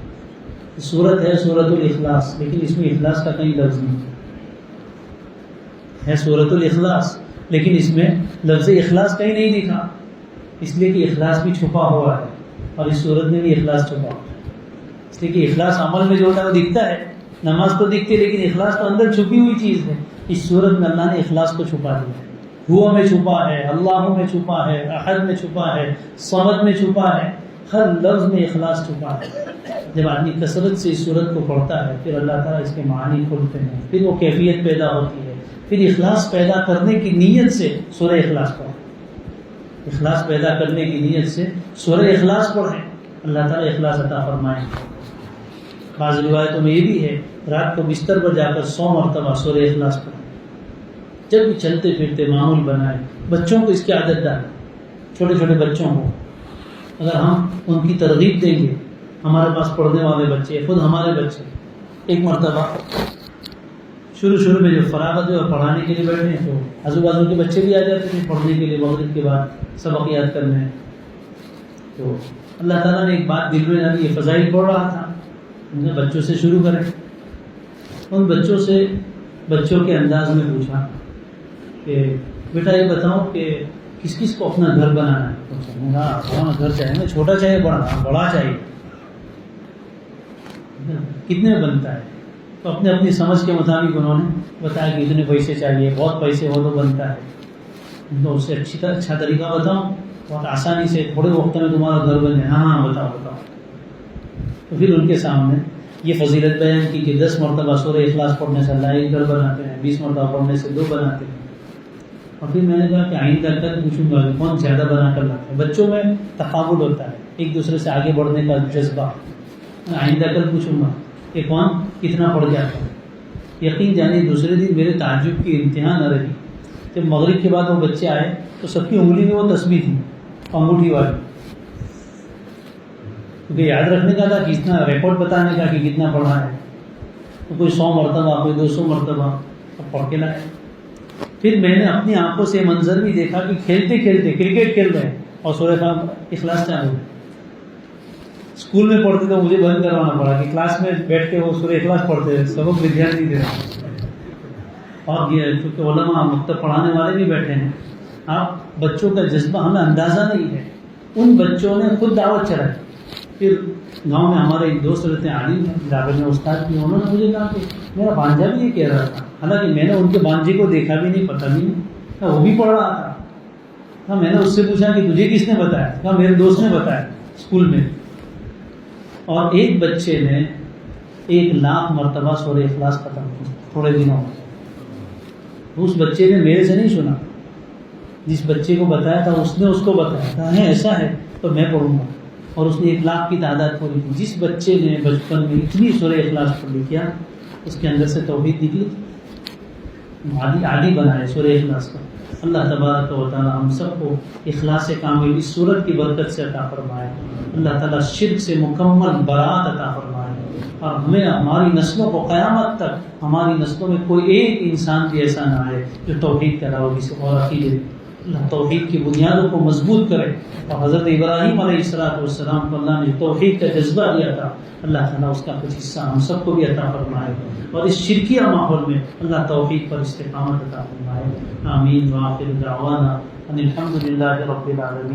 سورت ہے سورت الاخلاص، لیکن اس میں اخلاص کا کہیں لفظ نہیں ہے، سورت الاخلاص لیکن اس میں لفظ اخلاص کہیں نہیں دکھا، اس لیے کہ اخلاص بھی چھپا ہوا ہے، اور اس صورت میں بھی اخلاص چھپا ہوا ہے، اس لیے کہ اخلاص عمل میں جو ہوتا ہے وہ دکھتا ہے، نماز تو دکھتی ہے لیکن اخلاص تو اندر چھپی ہوئی چیز ہے۔ اس صورت میں اللہ نے اخلاص کو چھپا دیا ہے، ہوا میں چھپا ہے، اللہ میں چھپا ہے، احد میں چھپا ہے، صمد میں چھپا ہے، ہر لفظ میں اخلاص چھپا ہے۔ جب آدمی کثرت سے اس صورت کو پڑھتا ہے پھر اللہ تعالیٰ اس کے معنی کھولتے ہیں، پھر وہ کیفیت پیدا ہوتی ہے، پھر اخلاص پیدا کرنے کی نیت سے سورہ اخلاص پڑھیں، اخلاص پیدا کرنے کی نیت سے سورہ اخلاص پڑھیں، اللہ تعالیٰ اخلاص عطا فرمائیں۔ بعض روایتوں میں یہ بھی ہے رات کو بستر پر جا کر 100 مرتبہ سورہ اخلاص پڑھیں، جب بھی چلتے پھرتے معمول بنائیں۔ بچوں کو اس کی عادت ڈالیں، چھوٹے چھوٹے بچوں کو اگر ہم ان کی ترغیب دیں گے، ہمارے پاس پڑھنے والے بچے، خود ہمارے بچے ایک مرتبہ شروع میں جو فراغت جو پڑھانے کے لیے بیٹھے ہیں تو آزو بازو کے بچے بھی آ جاتے تھے پڑھنے کے لیے، مغرب کے بعد سبق یاد کرنے، تو اللہ تعالیٰ نے ایک بات دل میں ڈالی، یہ فضائل پڑھ رہا تھا، ہم نے بچوں سے شروع کریں۔ ان بچوں سے بچوں کے انداز میں پوچھا کہ بیٹا یہ بتاؤ کہ کس کس کو اپنا گھر بنانا ہے؟ ہاں گھر چاہیے نا، چھوٹا چاہیے بڑا چاہیے، کتنے بنتا ہے؟ تو اپنی سمجھ کے مطابق انہوں نے بتایا کہ اتنے پیسے چاہیے، بہت پیسے ہو تو بنتا ہے، تو اس سے اچھا طریقہ بتاؤ، بہت آسانی سے تھوڑے وقت میں تمہارا گھر بن جائے۔ ہاں بتاؤ۔ تو پھر ان کے سامنے یہ فضیلت بیان کی کہ 10 مرتبہ سورہ اخلاص پڑھنے سے اللہ ایک گھر بناتے ہیں، 20 مرتبہ پڑھنے سے 2 بناتے ہیں۔ اور پھر میں نے کہا کہ آئندہ کل پوچھوں گا کون زیادہ بنا کر لاتا ہے۔ بچوں میں تقابل ہوتا ہے، ایک دوسرے سے آگے بڑھنے کا جذبہ، آئندہ کل پوچھوں گا کہ کون کتنا پڑھ جاتا ہے۔ یقین جانے دوسرے دن میرے تعجب کی انتہا نہ رہی، جب مغرب کے بعد وہ بچے آئے تو سب کی انگلی میں وہ تسبیح تھی، انگوٹھی والی، کیونکہ یاد رکھنے کا تھا، کتنا ریکارڈ بتانے کا کہ کتنا پڑھا ہے، تو کوئی 100 مرتبہ کوئی 200 مرتبہ پڑھ کے لائے۔ پھر میں نے اپنی آنکھوں سے منظر بھی دیکھا کہ کھیلتے کھیلتے کرکٹ کھیل رہے ہیں اور سورہ اخلاص چالو ہے۔ اسکول میں پڑھتے تو مجھے بند کروانا پڑا کہ کلاس میں بیٹھ کے وہ سورہ اخلاص پڑھتے ہیں، سبق بھی دھیان نہیں دے رہے، اور یہ چونکہ علماء مکتب پڑھانے والے بھی بیٹھے ہیں، آپ بچوں کا جذبہ ہمیں اندازہ نہیں ہے۔ ان بچوں نے خود دعوت چلائی۔ پھر گاؤں میں ہمارے ایک دوست رہتے ہیں عالم ہیں، دعوت میں استاد بھی، انہوں نے مجھے کہا کہ میرا بھانجا بھی یہ کہہ رہا تھا، حالانکہ میں نے ان کے بھانجے کو دیکھا بھی نہیں، پتہ بھی نہیں، وہ بھی پڑھ رہا تھا۔ میں نے اس سے پوچھا کہ تجھے کس نے بتایا؟ کہا میرے دوست نے بتایا اسکول میں۔ اور ایک بچے نے 1,00,000 مرتبہ سورہ اخلاص ختم کی تھوڑے دنوں میں۔ اس بچے نے میرے سے نہیں سنا، جس بچے کو بتایا تھا اس نے اس کو بتایا تھا، ایسا ہے تو میں پڑھوں گا، اور اس نے 1,00,000 کی تعداد پوری کی۔ جس بچے نے بچپن میں اتنی سورہ اخلاص پڑھی، کیا اس کے اندر سے توحید نکلی، عادی بنائے سورہ اخلاص کا۔ اللہ تبارک و تعالی ہم سب کو اخلاص کامل اس صورت کی برکت سے عطا فرمائے. اللہ تعالی شرک سے مکمل برات عطا فرمائے اور ہمیں ہماری نسلوں کو قیامت تک ہماری نسلوں میں کوئی ایک انسان بھی ایسا نہ آئے جو توحید کے علاوہ کسی اور عقیدے. اللہ توحید کی بنیادوں کو مضبوط کرے اور حضرت ابراہیم علیہ السلام کو اللہ نے توحید کا جذبہ دیا تھا, اللہ تعالیٰ اس کا کچھ حصہ ہم سب کو بھی عطا فرمائے اور اس شرکیہ ماحول میں اللہ توحید پر استقامت عطا فرمائے. آمین. وآخر دعوانا ان الحمد للہ رب العالمین.